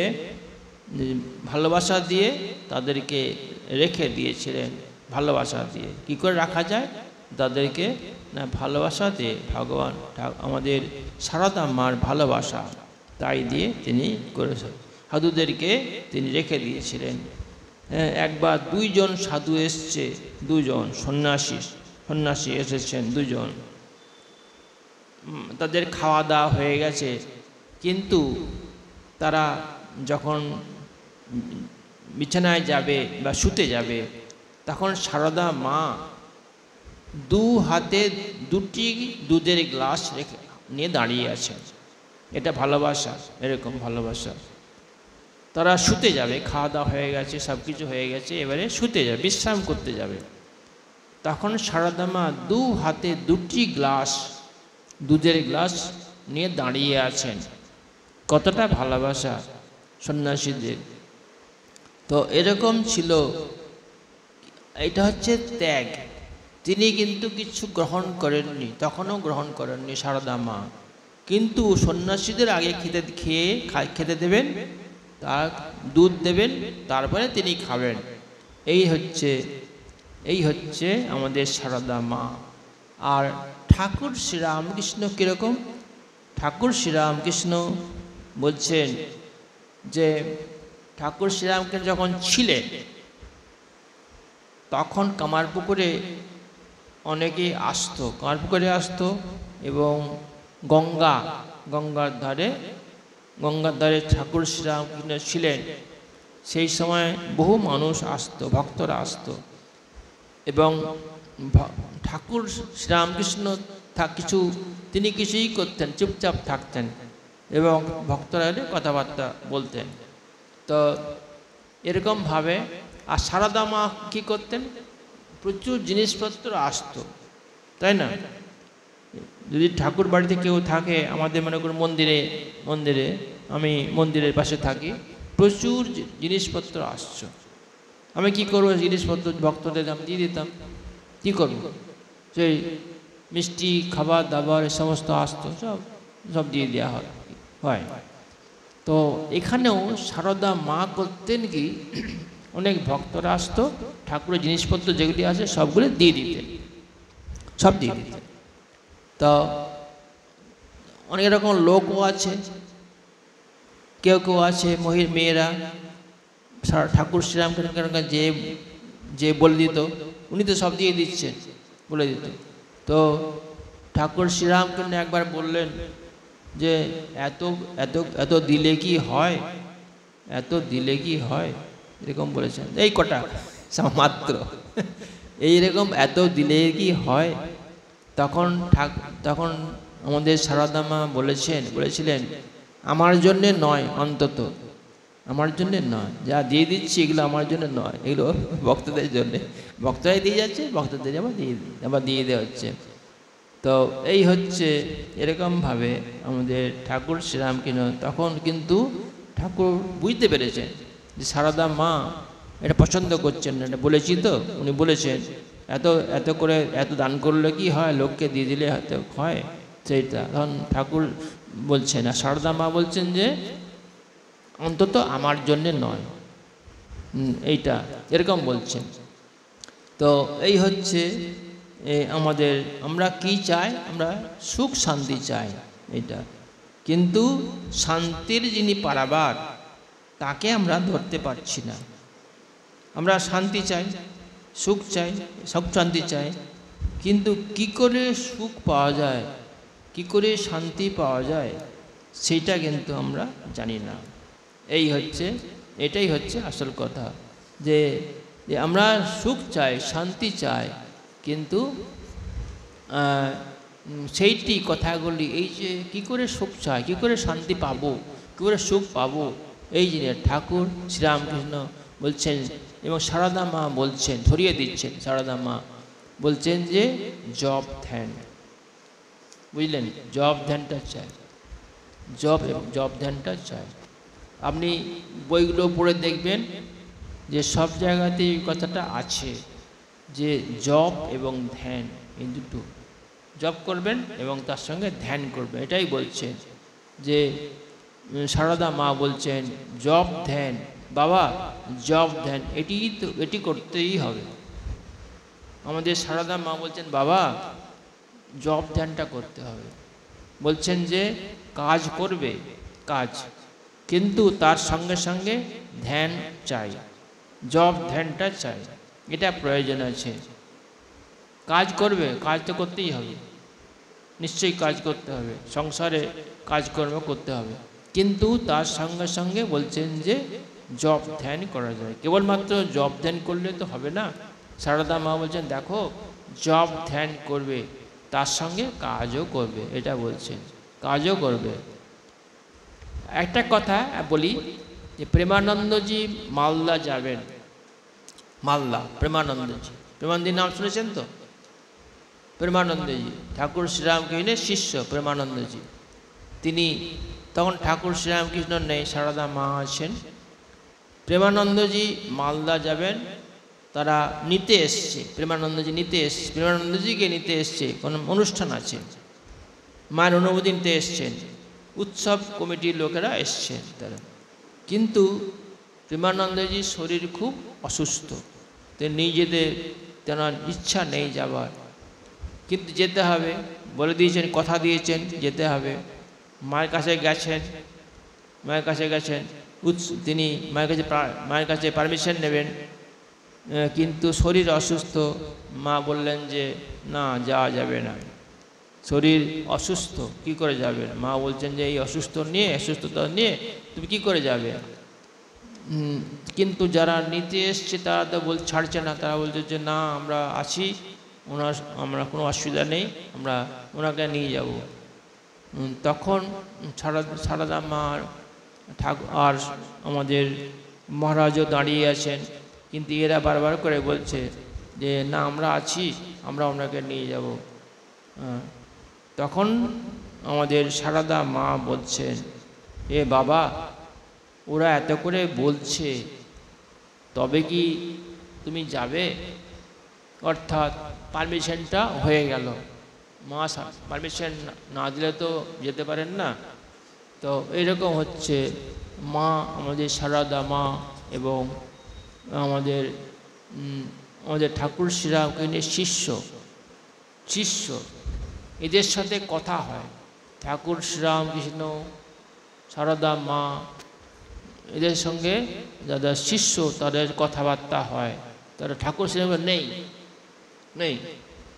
ভালোবাসা দিয়ে তাদেরকে রেখে দিয়েছিলেন। ভালোবাসা দিয়ে কী করে রাখা যায়? তাদেরকে না ভালোবাসা দিয়ে, ভগবান আমাদের সারদা মার ভালোবাসা, তাই দিয়ে তিনি করেছেন, সাধুদেরকে তিনি রেখে দিয়েছিলেন। একবার দুইজন সাধু এসছে, দুজন সন্ন্যাসী এসেছেন, দুজন, তাদের খাওয়া দাওয়া হয়ে গেছে, কিন্তু তারা যখন বিছানায় যাবে বা শুতে যাবে, তখন সারদা মা দু হাতে দুটি দুধের গ্লাস রেখে নিয়ে দাঁড়িয়ে আছেন। এটা ভালোবাসা, এরকম ভালোবাসা। তারা শুতে যাবে, খাওয়া দাওয়া হয়ে গেছে, সব কিছু হয়ে গেছে, এবারে শুতে যাবে, বিশ্রাম করতে যাবে। তখন সারদা মা দু হাতে দুটি গ্লাস, দুধের গ্লাস নিয়ে দাঁড়িয়ে আছেন। কতটা ভালোবাসা সন্ন্যাসীদের! তো এরকম ছিল, এটা হচ্ছে ত্যাগ। তিনি কিন্তু কিছু গ্রহণ করেননি, তখনও গ্রহণ করেননি সারদা মা, কিন্তু সন্ন্যাসীদের আগে খেতে দেবেন, তার দুধ দেবেন, তারপরে তিনি খাবেন। এই হচ্ছে আমাদের সারদা মা। আর ঠাকুর শ্রীরামকৃষ্ণ কীরকম? ঠাকুর শ্রীরামকৃষ্ণ বলছেন যে ঠাকুর শ্রীরামকৃষ্ণ যখন ছিলেন তখন কামারপুকুরে অনেকেই আসতো, কামারপুকুরে আসতো, এবং গঙ্গার ধারে ঠাকুর শ্রীরামকৃষ্ণ ছিলেন। সেই সময় বহু মানুষ আসতো, ভক্তরা আসতো, এবং ঠাকুর শ্রীরামকৃষ্ণ তিনি কিছুই করতেন, চুপচাপ থাকতেন, এবং ভক্তরা এলে কথাবার্তা বলতেন। তো এরকমভাবে, আর সারদা মা কী করতেন? প্রচুর জিনিসপত্র আসতো, তাই না? যদি ঠাকুর বাড়িতে কেউ থাকে, আমাদের মনে করুন মন্দিরে আমি মন্দিরের পাশে থাকি, প্রচুর জিনিসপত্র আসছে, আমি কি করবো? জিনিসপত্র ভক্তদের আমি দিয়ে দিতাম। কী করবো? সেই মিষ্টি খাবার দাবার সমস্ত আসতো, সব দিয়ে দেওয়া হয়। তো এখানেও সারদা মা করতেন কি, অনেক ভক্তরা আসতো, ঠাকুরের জিনিসপত্র যেগুলি আছে সবগুলো দিয়ে দিতেন, সব দিয়ে দিতেন। তো অনেক রকম লোকও আছে, কেউ কেউ আছে মেয়েরা ঠাকুর শ্রীরামকৃষ্ণ যে যে বলে দিত, উনি তো সব দিয়ে দিচ্ছেন, বলে দিত। তো ঠাকুর শ্রীরামকৃষ্ণ একবার বললেন যে এত এত এত দিলে কি হয়, এত দিলে কি হয়, এরকম বলেছেন। এই কটা মাত্র এইরকম এত দিলে কি হয়। তখন আমাদের সারদা মা বলেছিলেন আমার জন্যে নয়, অন্তত আমার জন্যে নয়, যা দিয়ে দিচ্ছি এগুলো আমার জন্য নয়, এগুলো ভক্তদের জন্যে। ভক্তরাই দিয়ে যাচ্ছে, ভক্তদের আবার দিয়ে দেওয়া হচ্ছে। তো এই হচ্ছে এরকমভাবে আমাদের ঠাকুর শ্রীরামকৃষ্ণ তখন কিন্তু ঠাকুর বুঝতে পেরেছেন যে সারদা মা এটা পছন্দ করছেন না, এটা বলেছি তো, উনি বলেছেন এত এত করে এত দান করলে কি হয়, লোককে দিয়ে দিলে হয়তো হয়, সেইটা তখন ঠাকুর বলছেন। আর সারদা মা বলছেন যে অন্তত আমার জন্যে নয়, এইটা এরকম বলছেন। তো এই হচ্ছে আমাদের, আমরা কি চাই, আমরা সুখ শান্তি চাই এটা, কিন্তু শান্তির যিনি পারাবার তাকে আমরা ধরতে পারছি না। আমরা শান্তি চাই, সুখ চাই, সুখ শান্তি চাই, কিন্তু কি করে সুখ পাওয়া যায়, কি করে শান্তি পাওয়া যায়, সেইটা কিন্তু আমরা জানি না। এটাই হচ্ছে আসল কথা, যে আমরা সুখ চাই, শান্তি চাই, কিন্তু সেইটি কথাগুলি, এই যে কি করে সুখ চাই, কি করে শান্তি পাবো, কী করে সুখ পাবো, এই জিনিস ঠাকুর শ্রীরামকৃষ্ণ বলছেন এবং সারদা মা বলছেন, ধরিয়ে দিচ্ছেন। সারদা মা বলছেন যে জপ ধ্যান, বুঝলেন, জপ ধ্যানটা চাই, জপ ধ্যানটা চাই। আপনি বইগুলো পড়ে দেখবেন যে সব জায়গাতেই এই কথাটা আছে যে জপ এবং ধ্যান, এই দুটো, জপ করবেন এবং তার সঙ্গে ধ্যান করবেন, এটাই বলছেন। যে সারদা মা বলছেন জপ ধ্যান, বাবা জপ ধ্যান এটি করতেই হবে। আমাদের সারদা মা বলছেন বাবা জপ ধ্যানটা করতে হবে। বলছেন যে কাজ করবে, কাজ, কিন্তু তার সঙ্গে সঙ্গে ধ্যান চাই, জপ ধ্যানটা চাই, এটা প্রয়োজন আছে। কাজ করবে, কাজ তো করতেই হবে, নিশ্চয়ই কাজ করতে হবে, সংসারে কাজকর্ম করতে হবে, কিন্তু তার সঙ্গে সঙ্গে বলছেন যে জপ ধ্যান করা যায়। কেবলমাত্র জপ ধ্যান করলে তো হবে না। সারদা মা বলছেন দেখো জপ ধ্যান করবে, তার সঙ্গে কাজও করবে, এটা বলছেন, কাজও করবে। একটা কথা বলি যে প্রেমানন্দজি মালদা যাবেন, মালদা প্রেমানন্দজির নাম শুনেছেন তো? প্রেমানন্দজি ঠাকুর শ্রীরামকৃষ্ণের শিষ্য প্রেমানন্দজি। তিনি তখন ঠাকুর শ্রীরামকৃষ্ণ নেই, সারদা মা আছেন। প্রেমানন্দজি মালদা যাবেন, তারা নিতে এসছে, প্রেমানন্দজিকে নিতে এসছে, কোনো অনুষ্ঠান আছে, মায়ের অনুমতি নিতে এসছেন, উৎসব কমিটির লোকেরা এসছেন তারা। কিন্তু প্রেমানন্দজির শরীর খুব অসুস্থ, নিয়ে যেতে তেনার ইচ্ছা নেই যাবার, কিন্তু যেতে হবে, বলে দিয়েছেন, কথা দিয়েছেন যেতে হবে। মায়ের কাছে গেছেন, তিনি মায়ের কাছে পারমিশন নেবেন, কিন্তু শরীর অসুস্থ। মা বললেন যে না, যাওয়া যাবে না, শরীর অসুস্থ, কি করে যাবে? মা বলছেন যে এই অসুস্থতা নিয়ে তুমি কি করে যাবে? কিন্তু যারা নিতে এসছে তারা তো ছাড়ছে না, তারা বলছে যে না, আমরা আছি, আমরা কোনো অসুবিধা নেই, আমরা ওনাকে নিয়ে যাব। তখন সারদা মা আর আমাদের মহারাজও দাঁড়িয়ে আছেন, কিন্তু এরা বারবার করে বলছে যে না, আমরা আছি, আমরা ওনাকে নিয়ে যাব। তখন আমাদের সারদা মা বলছেন এ বাবা, ওরা এত করে বলছে, তবে কি তুমি যাবে? অর্থাৎ পারমিশনটা হয়ে গেল, মা পারমিশন না দিলে তো যেতে পারেন না। তো এরকম হচ্ছে মা, আমাদের সারদা মা এবং আমাদের আমাদের ঠাকুর শ্রীরামকৃষ্ণের শিষ্য এদের সাথে কথা হয়। ঠাকুর শ্রীরামকৃষ্ণ, সারদা মা এদের সঙ্গে যারা শিষ্য তাদের কথাবার্তা হয়। তারা ঠাকুর শ্রীরাম নেই,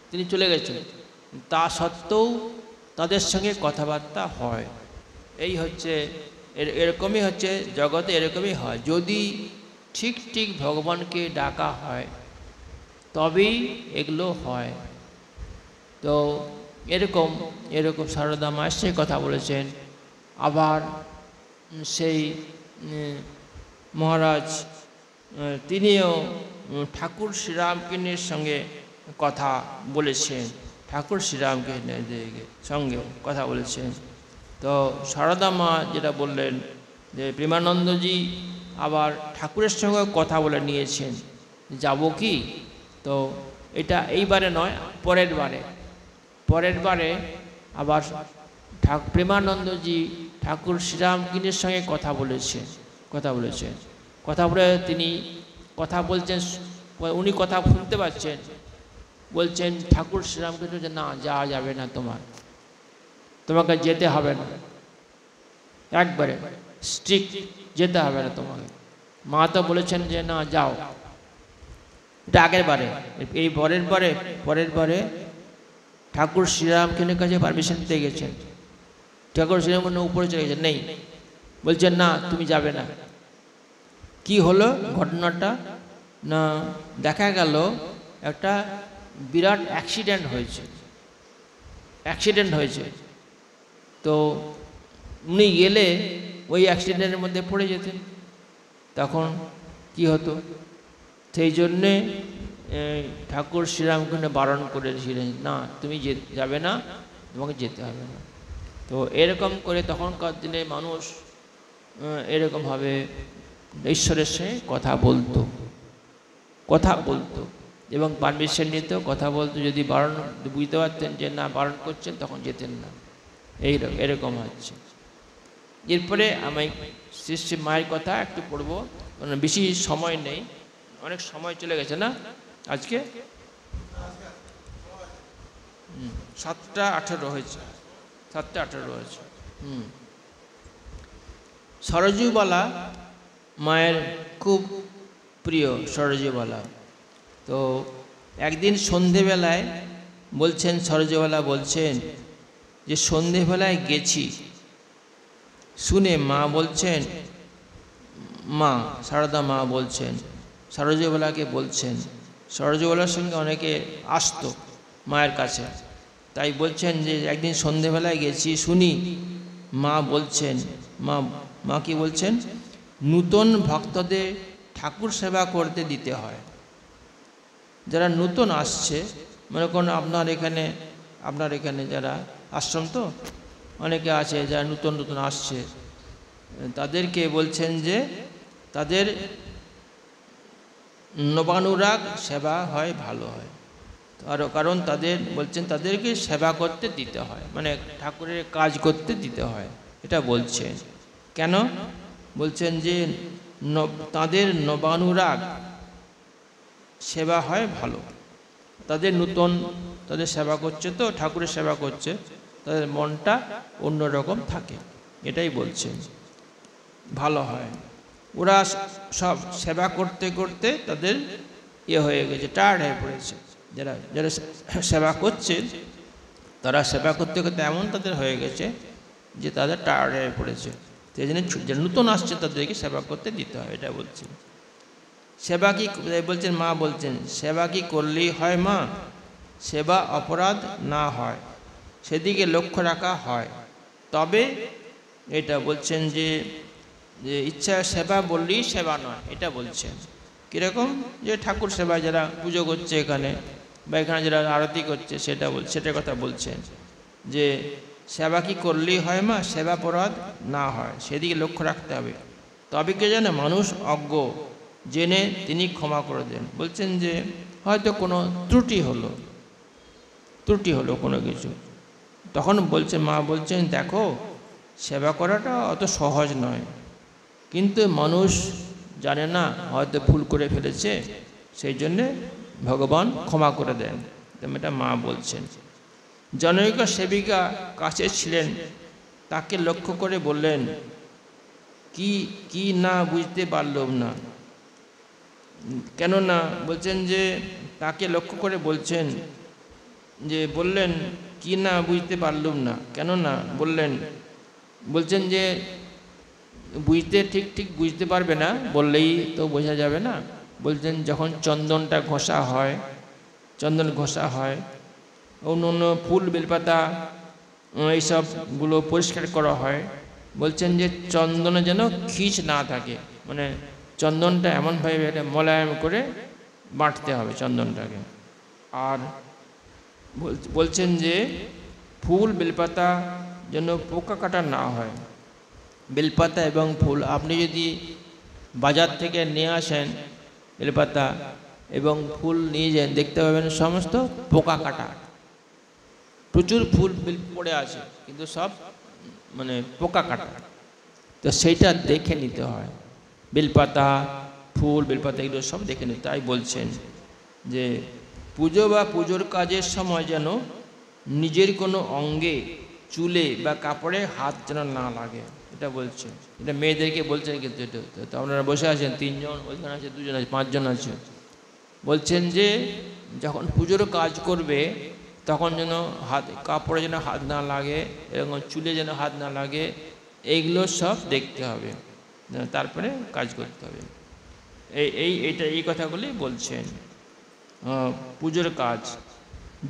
তিনি চলে গেছেন, তা সত্ত্বেও তাদের সঙ্গে কথাবার্তা হয়। এই হচ্ছে এরকমই হচ্ছে জগতে, এরকমই হয়। যদি ঠিক ভগবানকে ডাকা হয় তবেই এগুলো হয়। তো এরকম সারদা মায়ের সে কথা বলেছেন। আবার সেই মহারাজ তিনিও ঠাকুর শ্রীরামকৃষ্ণের সঙ্গে কথা বলেছেন, ঠাকুর শ্রীরামকৃষ্ণের সঙ্গে কথা বলেছেন। তো সারদা মা যেটা বললেন যে প্রেমানন্দজি আবার ঠাকুরের সঙ্গে কথা বলে নিয়েছেন, যাব কি? তো এটা এইবারে নয়, পরের বারে আবার প্রেমানন্দজি ঠাকুর শ্রীরামকৃষ্ণের সঙ্গে কথা বলেছেন। কথা বলে তিনি কথা বলছেন, উনি কথা শুনতে পাচ্ছেন, বলছেন ঠাকুর শ্রীরামকৃষ্ণ যে না, যাওয়া যাবে না, তোমাকে যেতে হবে না, একবারে স্ট্রিক্ট, যেতে হবে না তোমাকে। মা তো বলেছেন যে না যাও। এটা আগের বারে। এই পরের বারে ঠাকুর শ্রীরামকৃষ্ণের কাছে পারমিশন নিতে গেছেন। ঠাকুর শ্রীরামকৃষ্ণ উপরে চলে গেছেন, নেই, বলছেন না তুমি যাবে না। কি হলো ঘটনাটা? না, দেখা গেল একটা বিরাট অ্যাক্সিডেন্ট হয়েছে। তো উনি গেলে ওই অ্যাক্সিডেন্টের মধ্যে পড়ে যেতেন, তখন কি হতো? সেই জন্যে ঠাকুর শ্রীরামকৃষ্ণ বারণ করেছিলেন, না তুমি যাবে না, তোমাকে যেতে হবে না। তো এরকম করে তখনকার দিনে মানুষ এরকমভাবে ঈশ্বরের সঙ্গে কথা বলতো এবং পারমিশন নিত, কথা বলতো। যদি বারণ বুঝতে পারতেন যে না বারণ করছেন, তখন যেতেন না। এরকম হচ্ছে। এরপরে আমি শ্রী মায়ের কথা একটু পড়বো, বেশি সময় নেই, অনেক সময় চলে গেছে না আজকে। 7:18 হয়েছে। সরজুবালা মায়ের খুব প্রিয়, সরজুবালা। তো একদিন সন্ধেবেলায় সরজুবালা বলছেন যে সন্ধেবেলায় গেছি, শুনে মা বলছেন, সারদা মা বলছেন, সরজুবালাকে বলছেন, সরজুবালার সঙ্গে অনেকে আসতো মায়ের কাছে, তাই বলছেন যে একদিন সন্ধেবেলায় গেছি, শুনি মা বলছেন, মা কি বলছেন? নূতন ভক্তদের ঠাকুর সেবা করতে দিতে হয়। যারা নূতন আসছে, মনে করুন আপনার এখানে যারা আশ্রম, তো অনেকে আছে যারা নূতন আসছে, তাদেরকে বলছেন যে তাদের নবানুরাগ সেবা হয়, ভালো হয়। কারণ তাদেরকে সেবা করতে দিতে হয়, মানে ঠাকুরের কাজ করতে দিতে হয়, এটা বলছেন। কেন বলছেন? যে তাদের নবানুরাগ সেবা হয় ভালো, তাদের সেবা করছে, তো ঠাকুরের সেবা করছে, তাদের মনটা অন্যরকম থাকে, এটাই বলছেন, ভালো হয়। ওরা সব সেবা করতে করতে তাদের হয়ে গেছে, টায়ার্ড হয়ে পড়েছে। যারা সেবা করছে, তারা সেবা করতে করতে এমন তাদের হয়ে গেছে যে তাদের টায়ার্ড হয়ে পড়েছে। সেই জন্য যারা নূতন আসছে তাদেরকে সেবা করতে দিতে হয়, এটা বলছেন। সেবা কি বলছেন? মা বলছেন, সেবা কি করলেই হয় মা? সেবা অপরাধ না হয় সেদিকে লক্ষ্য রাখা হয়, তবে এটা বলছেন যে ইচ্ছা সেবা বললেই সেবা নয়, এটা বলছেন। কীরকম? যে ঠাকুর সেবা যারা পুজো করছে এখানে, বা এখানে যারা আরতি করছে, সেটার কথা বলছেন যে সেবা কি করলেই হয় মা? সেবা অপরাধ না হয় সেদিকে লক্ষ্য রাখতে হবে, তবে কে জানে মানুষ অজ্ঞ, জেনে তিনি ক্ষমা করে দেন। বলছেন যে হয়তো কোনো ত্রুটি হলো কোনো কিছু, তখন মা বলছেন দেখো সেবা করাটা অত সহজ নয়, কিন্তু মানুষ জানে না, হয়তো ভুল করে ফেলেছে, সেই জন্যে ভগবান ক্ষমা করে দেন। এটা মা বলছেন। জনৈকা সেবিকা কাছে ছিলেন, তাকে লক্ষ্য করে বললেন, কি কি না বুঝতে পারলাম না। কেন না বলছেন যে তাকে লক্ষ্য করে বলছেন যে বললেন কি না বুঝতে পারলাম না, কেন না বলছেন যে বুঝতে ঠিক বুঝতে পারবে না, বললেই তো বোঝা যাবে না। বলছেন যখন চন্দনটা ঘষা হয়, চন্দন ঘষা হয়, অন্য অন্য ফুল বেলপাতা এইসবগুলো পরিষ্কার করা হয়, বলছেন যে চন্দনে যেন খিচ না থাকে, মানে চন্দনটা এমনভাবে একটা মোলায়েম করে বাটতে হবে চন্দনটাকে। আর বলছেন যে ফুল বেলপাতা যেন পোকা কাটা না হয়। বেলপাতা এবং ফুল আপনি যদি বাজার থেকে নিয়ে আসেন বেলপাতা এবং ফুল নিয়ে যান, দেখতে পাবেন সমস্ত পোকা কাটা, প্রচুর ফুল পড়ে আছে কিন্তু সব মানে পোকা কাটা। তো সেইটা দেখে নিতে হয়, বেলপাতা ফুল বেলপাতা এগুলো সব দেখে নিতে। তাই বলছেন যে পুজো বা পুজোর কাজের সময় যেন নিজের কোনো অঙ্গে, চুলে বা কাপড়ে হাত যেন না লাগে, এটা বলছেন। এটা মেয়েদেরকে বলছেন, কিন্তু এটা তো আপনারা বসে আছেন, 3 জন, ওইখানে আছে 2 জন আছে, 5 জন আছে। বলছেন যে যখন পুজোর কাজ করবে তখন যেন হাত, কাপড়ে যেন হাত না লাগে, এরকম চুলে যেন হাত না লাগে, এইগুলো সব দেখতে হবে, তারপরে কাজ করতে হবে। এই কথাগুলি বলছেন। পুজোর কাজ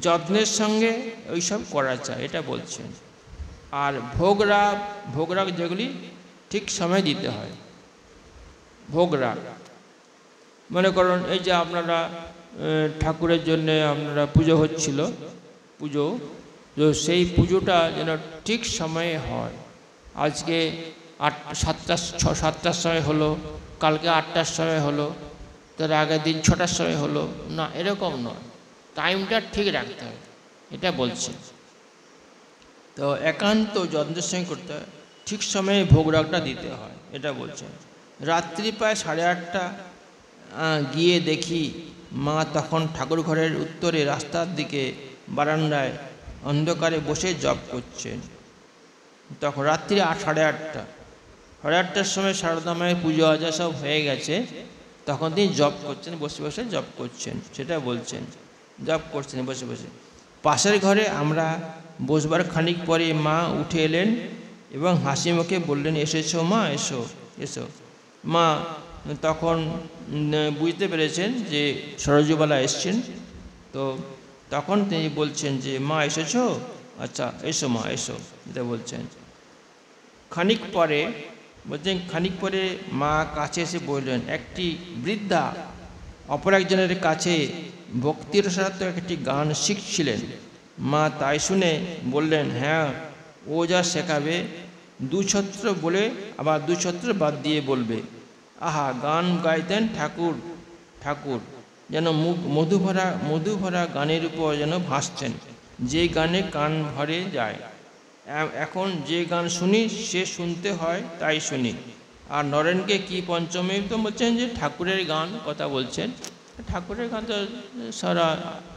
যত্নের সঙ্গে ওইসব করা চাই, এটা বলছেন। আর ভোগরাগ যেগুলি ঠিক সময় দিতে হয়। ভোগরাগ মনে করুন এই যে আপনারা ঠাকুরের জন্য আপনারা পুজো হচ্ছিল, পুজো, সেই পুজোটা যেন ঠিক সময়ে হয়। আজকে 7টার সময় হলো, কালকে 8টার সময় হলো, তার আগের দিন 6টার সময় হলো না, এরকম নয়, টাইমটা ঠিক রাখতে হয়, এটা বলছে। তো একান্ত যত্নের সঙ্গে করতে হয়, ঠিক সময়ে ভোগরাগটা দিতে হয়, এটা বলছেন। রাত্রি প্রায় 8:30 গিয়ে দেখি মা তখন ঠাকুর ঘরের উত্তরে রাস্তার দিকে বারান্দায় অন্ধকারে বসে জপ করছেন। তখন রাত্রি 8:30টার সময় সারদা মায়ের পুজো আজা সব হয়ে গেছে, তখন তিনি জপ করছেন, বসে বসে জপ করছেন, সেটা বলছেন। জপ করছেন বসে বসে। পাশের ঘরে আমরা বসবার খানিক পরে মা উঠে এলেন এবং হাসি মুখে বললেন, এসেছো মা, এসো এসো। মা তখন বুঝতে পেরেছেন যে সরজুবালা এসছেন, তো তখন তিনি বলছেন যে মা এসেছো, আচ্ছা এসো মা এসো, এটা বলছেন। খানিক পরে মা কাছে এসে বললেন, একটি বৃদ্ধা অপর একজনের কাছে ভক্তির সাথে একটি গান শিখছিলেন। মা তাই শুনে বললেন, হ্যাঁ ও যা শেখাবে 2 ছত্র বলে আবার 2 ছত্র বাদ দিয়ে বলবে। আহা, গান গাইতেন ঠাকুর যেন মধু ভরা গানের উপর যেন ভাসছেন, যে গানে কান ভরে যায়। এখন যে গান শুনি সে শুনতে হয় তাই শুনি। আর নরেনকে কি পঞ্চমী তো বলছেন যে ঠাকুরের গান কথা বলছেন। ঠাকুরের গান তো সারা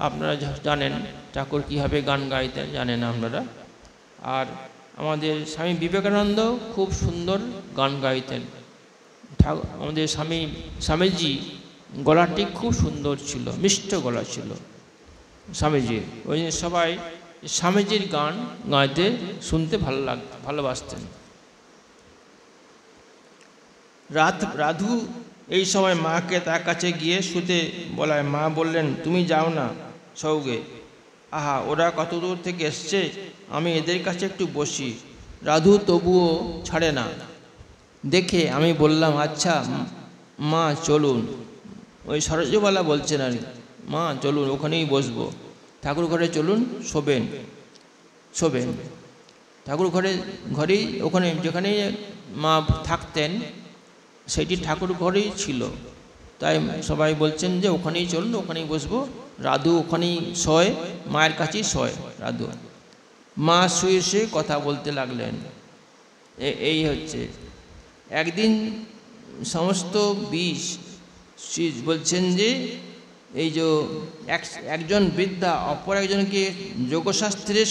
আপনারা জানেন, ঠাকুর কীভাবে গান গাইতেন জানেন আপনারা। আর আমাদের স্বামী বিবেকানন্দ খুব সুন্দর গান গাইতেন। আমাদের স্বামীজি গলাটি খুব সুন্দর ছিল, মিষ্ট গলা ছিল স্বামীজির। ওই সবাই স্বামীজির গান গাইতে শুনতে ভালোবাসতেন। রাধু এই সময় মাকে তার কাছে গিয়ে শুতে বলায় মা বললেন, তুমি যাও না সৌগে, আহা ওরা কত দূর থেকে এসছে, আমি এদের কাছে একটু বসি। রাধু তবুও ছাড়ে না। দেখে আমি বললাম, আচ্ছা মা চলুন। ওই সরজবালা বলছেন আর মা চলুন, ওখানেই বসবো, ঠাকুর ঘরে চলুন, শোবেন। ঠাকুর ঘরেই ওখানে যেখানে মা থাকতেন সেটি ঠাকুর ঘরেই ছিল, তাই সবাই বলছেন যে ওখানেই চলুন, ওখানেই বসবো। রাধু ওখানেই শোয়, মায়ের কাছেই শোয় রাধু। মা শুয়ে শুয়ে কথা বলতে লাগলেন। এই হচ্ছে। একদিন সমস্ত বিষ বলছেন যে এই যে একজন বৃদ্ধা অপর একজনকে যোগশাস্ত্রের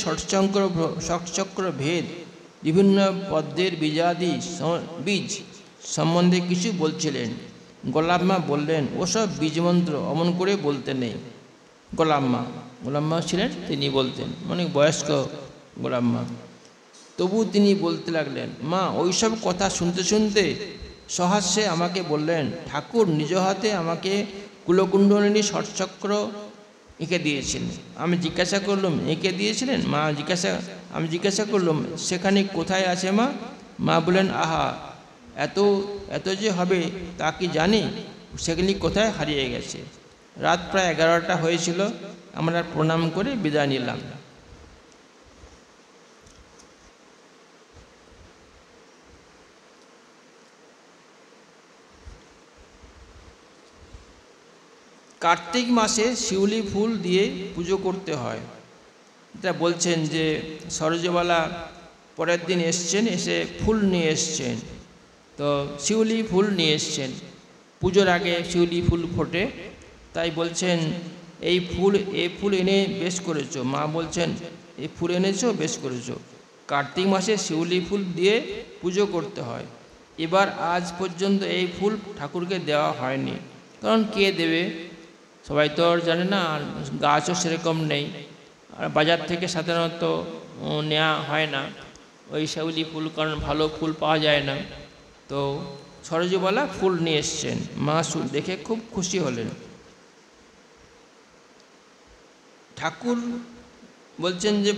ষটচক্র ভেদ বিভিন্ন পদ্মের বীজ সম্বন্ধে কিছু বলছিলেন। গোলাপ মা বললেন, ওসব বীজমন্ত্র অমন করে বলতে নেই। গোলাপ মা ছিলেন, তিনি বলতেন, অনেক বয়স্ক গোলাপ মা। তবু তিনি বলতে লাগলেন, মা ওইসব কথা শুনতে শুনতে সহাস্যে আমাকে বললেন, ঠাকুর নিজ হাতে আমাকে কুলকুণ্ডলিনী ষটচক্র এঁকে দিয়েছেন। আমি জিজ্ঞাসা করলাম, এঁকে দিয়েছিলেন? আমি জিজ্ঞাসা করলাম, সেখানে কোথায় আছে মা? মা বলেন, আহা, এত যে হবে তা কি জানি? সেগুলি কোথায় হারিয়ে গেছে। রাত প্রায় 11টা হয়েছিল। আমরা প্রণাম করে বিদায় নিলাম। কার্তিক মাসে শিউলি ফুল দিয়ে পুজো করতে হয়। এটা বলছেন যে সরোজবালা পরের দিন এসছেন, এসে ফুল নিয়ে এসছেন। তো শিউলি ফুল নিয়ে এসছেন। পুজোর আগে শিউলি ফুল ফোটে, তাই বলছেন এই ফুল এনে বেশ করেছো। মা বলছেন, এই ফুল এনেছো, বেশ করেছো। কার্তিক মাসে শিউলি ফুল দিয়ে পুজো করতে হয়। এবার আজ পর্যন্ত এই ফুল ঠাকুরকে দেওয়া হয়নি। কারণ কে দেবে? সবাই তো আর জানে না, আর গাছও সেরকম নেই, আর বাজার থেকে সাধারণত নেওয়া হয় না ওই শিউলি ফুল, কারণ ভালো ফুল পাওয়া যায় না। তো সরোজবালা ফুল নিয়ে এসছেন। মা দেখে খুব খুশি হলেন। ঠাকুর বলছেন যে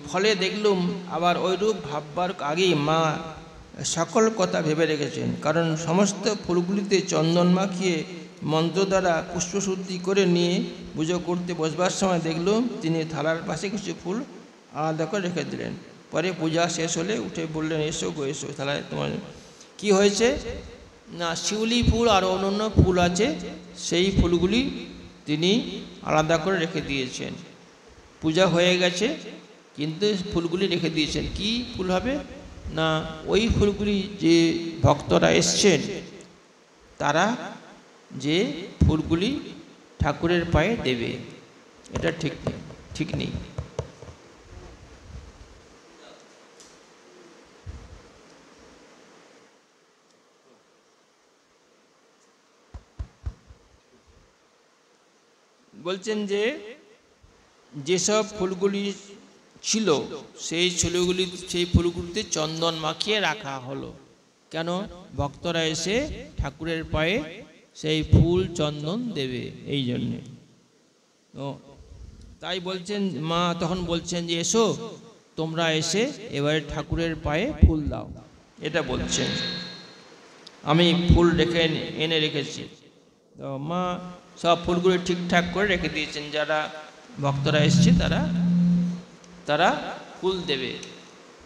ফলে দেখলুম, আবার ওইরূপ ভাববার আগেই মা সকল কথা ভেবে রেখেছেন। কারণ সমস্ত ফুলগুলিতে চন্দন মাখিয়ে মন্ত্র দ্বারা পুষ্পশুদ্ধি করে নিয়ে পুজো করতে বসবার সময় দেখলুম তিনি থালার পাশে কিছু ফুল আলাদা করে রেখে দিলেন। পরে পূজা শেষ হলে উঠে বললেন, এসো গো এসো, থালায় তোমার কি হয়েছে? না, শিউলি ফুল আর অন্যান্য ফুল আছে, সেই ফুলগুলি তিনি আলাদা করে রেখে দিয়েছেন। পূজা হয়ে গেছে কিন্তু ফুলগুলি রেখে দিয়েছেন। কি ফুল হবে? না, ওই ফুলগুলি যে ভক্তরা এসছেন তারা যে ফুলগুলি ঠাকুরের পায়ে দেবে, এটা ঠিক নেই। বলছেন যে যেসব ফুলগুলি ছিল সেই ফুলগুলিতে চন্দন মাখিয়ে রাখা হলো। কেন? ভক্তরা এসে ঠাকুরের পায়ে সেই ফুল চন্দন দেবে, এই জন্যে। তাই বলছেন মা, তখন বলছেন যে এসো তোমরা এসে এবারে ঠাকুরের পায়ে ফুল দাও, এটা বলছেন। আমি ফুল এনে রেখেছি। তো মা সব ফুলগুলো ঠিকঠাক করে রেখে দিয়েছেন। যারা ভক্তরা এসছে তারা ফুল দেবে,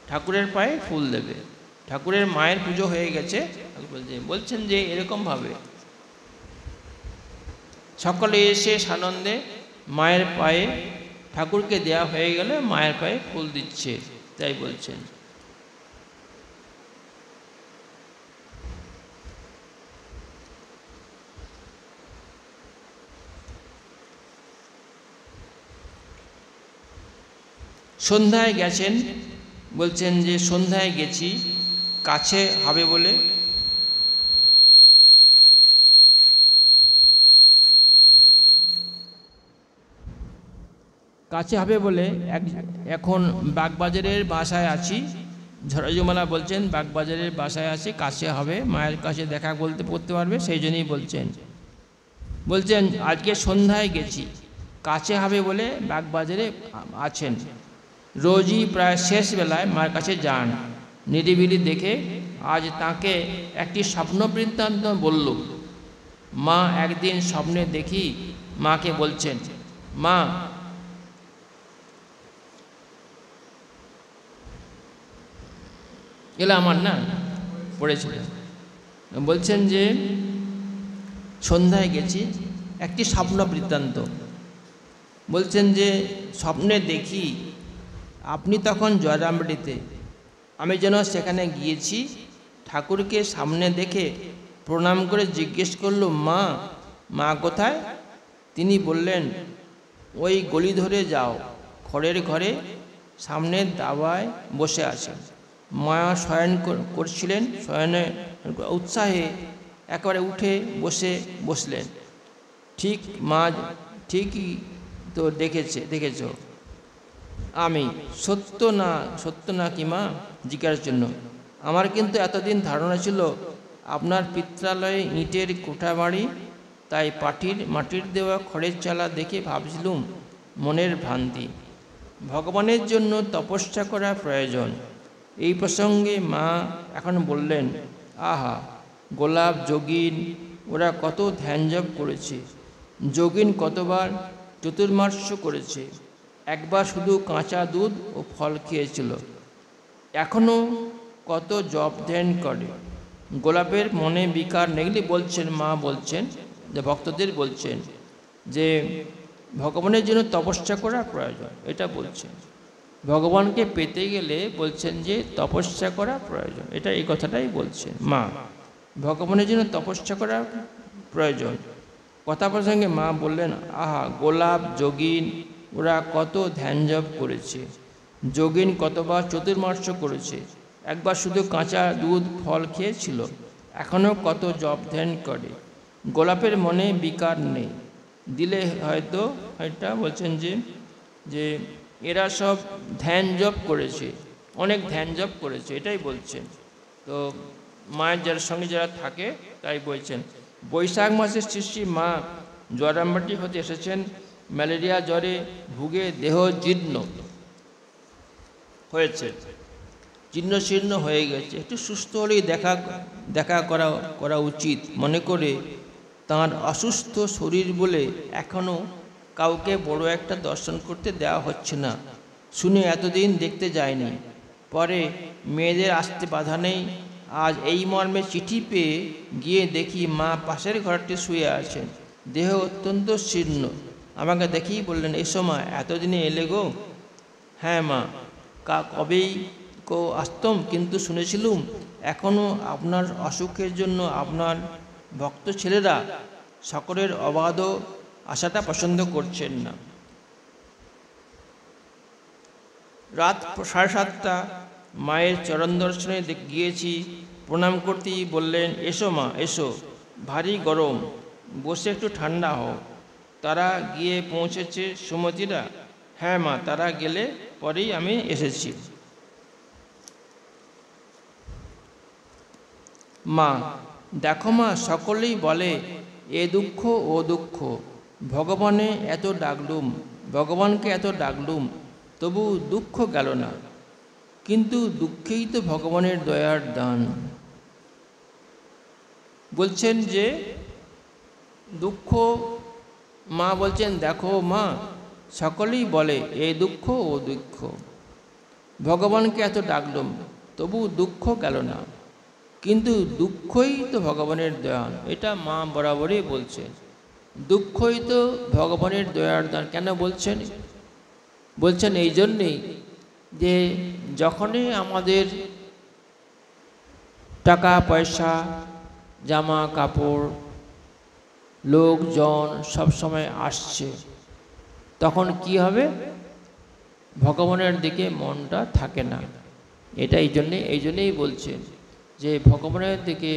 ঠাকুরের পায়ে ফুল দেবে। ঠাকুরের মায়ের পুজো হয়ে গেছে। বলছেন যে এরকমভাবে সকলে এসে সানন্দে মায়ের পায়ে, ঠাকুরকে দেয়া হয়ে গেলে মায়ের পায়ে ফুল দিচ্ছে, তাই বলছেন। সন্ধ্যায় গেছেন, বলছেন যে সন্ধ্যায় গেছি, কাছে হবে বলে। এখন বাগবাজারের বাসায় আছি। ঝড়জমালা বলছেন বাগবাজারের বাসায় আছি, কাছে হবে, মায়ের কাছে দেখা করতে পারবে, সেই জন্যই বলছেন আজকে সন্ধ্যায় গেছি, কাছে হবে বলে বাগবাজারে আছেন। রোজই প্রায় শেষ বেলায় মার কাছে যান। নিরিবিলি দেখে আজ তাকে একটি স্বপ্ন বৃত্তান্ত বলল। মা একদিন স্বপ্নে দেখি মাকে বলছেন, মা এলা আমার না পড়েছিল। বলছেন যে সন্ধ্যায় গেছি, একটি স্বপ্ন বৃত্তান্ত। বলছেন যে স্বপ্নে দেখি আপনি তখন জয়রামবাটিতে, আমি যেন সেখানে গিয়েছি। ঠাকুরকে সামনে দেখে প্রণাম করে জিজ্ঞেস করলো, মা মা কোথায়? তিনি বললেন, ওই গলি ধরে যাও, খড়ের ঘরে সামনের দাওয়ায় বসে আছেন। মা শয়ন করছিলেন। শয়নে উৎসাহে একেবারে উঠে বসলেন। ঠিক মা, ঠিকই তো দেখেছ। আমি সত্য না কি মা? জিজ্ঞাসার জন্য। আমার কিন্তু এতদিন ধারণা ছিল আপনার পিত্রালয়ে ইটের কোঠা বাড়ি, তাই মাটির দেওয়া খড়ের চালা দেখে ভাবছিলুম মনের ভ্রান্তি। ভগবানের জন্য তপস্যা করা প্রয়োজন। এই প্রসঙ্গে মা এখন বললেন, আহা, গোলাপ, যোগিন ওরা কত ধ্যান জপ করেছে। যোগিন কতবার চতুর্মাস্য করেছে, একবার শুধু কাঁচা দুধ ও ফল খেয়েছিল, এখনও কত জপ ধ্যান করে। গোলাপের মনে বিকার নেগলি বলছেন, মা বলছেন যে ভক্তদের বলছেন যে ভগবানের জন্য তপস্যা করা প্রয়োজন, এটা বলছেন। ভগবানকে পেতে গেলে বলছেন যে তপস্যা করা প্রয়োজন, এটা এই কথাটাই বলছেন মা। ভগবানের জন্য তপস্যা করা প্রয়োজন। কথা প্রসঙ্গে মা বললেন, আহা, গোলাপ, যোগিন ওরা কত ধ্যান জপ করেছে। যোগিন কতবার চতুর্মাস্য করেছে, একবার শুধু কাঁচা দুধ ফল খেয়েছিল, এখনও কত জপ ধ্যান করে। গোলাপের মনে বিকার নেই, দিলে হয়তো এটা বলছেন যে এরা সব ধ্যান জপ করেছে, অনেক ধ্যান জপ করেছে, এটাই বলছেন। তো মায়ের যার সঙ্গে যারা থাকে তাই বলছেন। বৈশাখ মাসের শ্রী মা জয়রামবাটি হতে এসেছেন। ম্যালেরিয়া জ্বরে ভুগে দেহ জীর্ণ হয়েছে, জীর্ণ হয়ে গেছে। একটু সুস্থ হলেই দেখা করা উচিত মনে করে তাঁর অসুস্থ শরীর বলে এখনও কাউকে বড় একটা দর্শন করতে দেওয়া হচ্ছে না শুনে এতদিন দেখতে যায়নি। পরে মেয়েদের আসতে বাধা নেই। আজ এই মর্মে চিঠি পেয়ে গিয়ে দেখি মা পাশের ঘরটি শুয়ে আছেন, দেহ অত্যন্ত শীর্ণ। আমাকে দেখেই বললেন, এসো মা, এতদিনে এলে গো? হ্যাঁ মা, কবেই আসতাম, কিন্তু শুনেছিলুম এখনও আপনার অসুখের জন্য আপনার ভক্ত ছেলেরা সকলের অবাধ আশাটা পছন্দ করছেন না। রাত 7:30 মায়ের চরণ দর্শনে গিয়েছি। প্রণাম করতেই বললেন, এসো মা, এসো, ভারী গরম, বসে একটু ঠান্ডা হও। তারা গিয়ে পৌঁছেছে সুমতিরা? হ্যাঁ মা, তারা গেলে পরেই আমি এসেছি। মা, দেখো মা, সকলেই বলে এ দুঃখ ও দুঃখ, ভগবানকে এত ডাকলুম, তবু দুঃখ গেল না। কিন্তু দুঃখেই তো ভগবানের দয়ার দান। বলছেন যে দুঃখ, মা বলছেন, দেখো মা, সকলেই বলে এ দুঃখ ও দুঃখ, ভগবানকে এত ডাকলুম, তবু দুঃখ গেল না। কিন্তু দুঃখই তো ভগবানের দয়ান, এটা মা বরাবরই বলছেন। দুঃখই তো ভগবানের দয়ার দান। কেন বলছেন? বলছেন এই জন্যেই যে যখনই আমাদের টাকা পয়সা, জামা কাপড়, লোকজন সব সময় আসছে, তখন কি হবে? ভগবানের দিকে মনটা থাকে না। এটা এই জন্যেই বলছেন যে ভগবানের দিকে,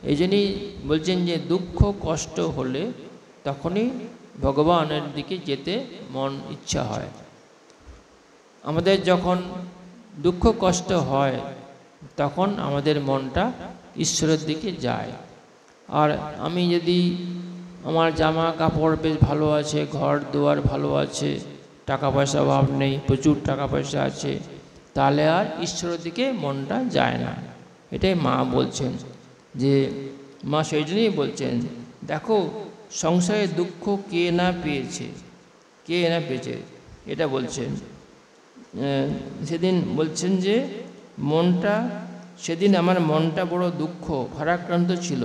এই জন্যই বলছেন যে দুঃখ কষ্ট হলে তখনই ভগবানের দিকে যেতে মন ইচ্ছা হয়। আমাদের যখন দুঃখ কষ্ট হয় তখন আমাদের মনটা ঈশ্বরের দিকে যায়। আর আমি যদি আমার জামা কাপড় বেশ ভালো আছে, ঘর দুয়ার ভালো আছে, টাকা পয়সা অভাব নেই, প্রচুর টাকা পয়সা আছে, তাহলে আর ঈশ্বরের দিকে মনটা যায় না। এটাই মা বলছেন। যে মা সেই জন্যই বলছেন, দেখো সংসারে দুঃখ কে না পেয়েছে, এটা বলছেন। সেদিন বলছেন যে সেদিন আমার মনটা বড় দুঃখ ভারাক্রান্ত ছিল।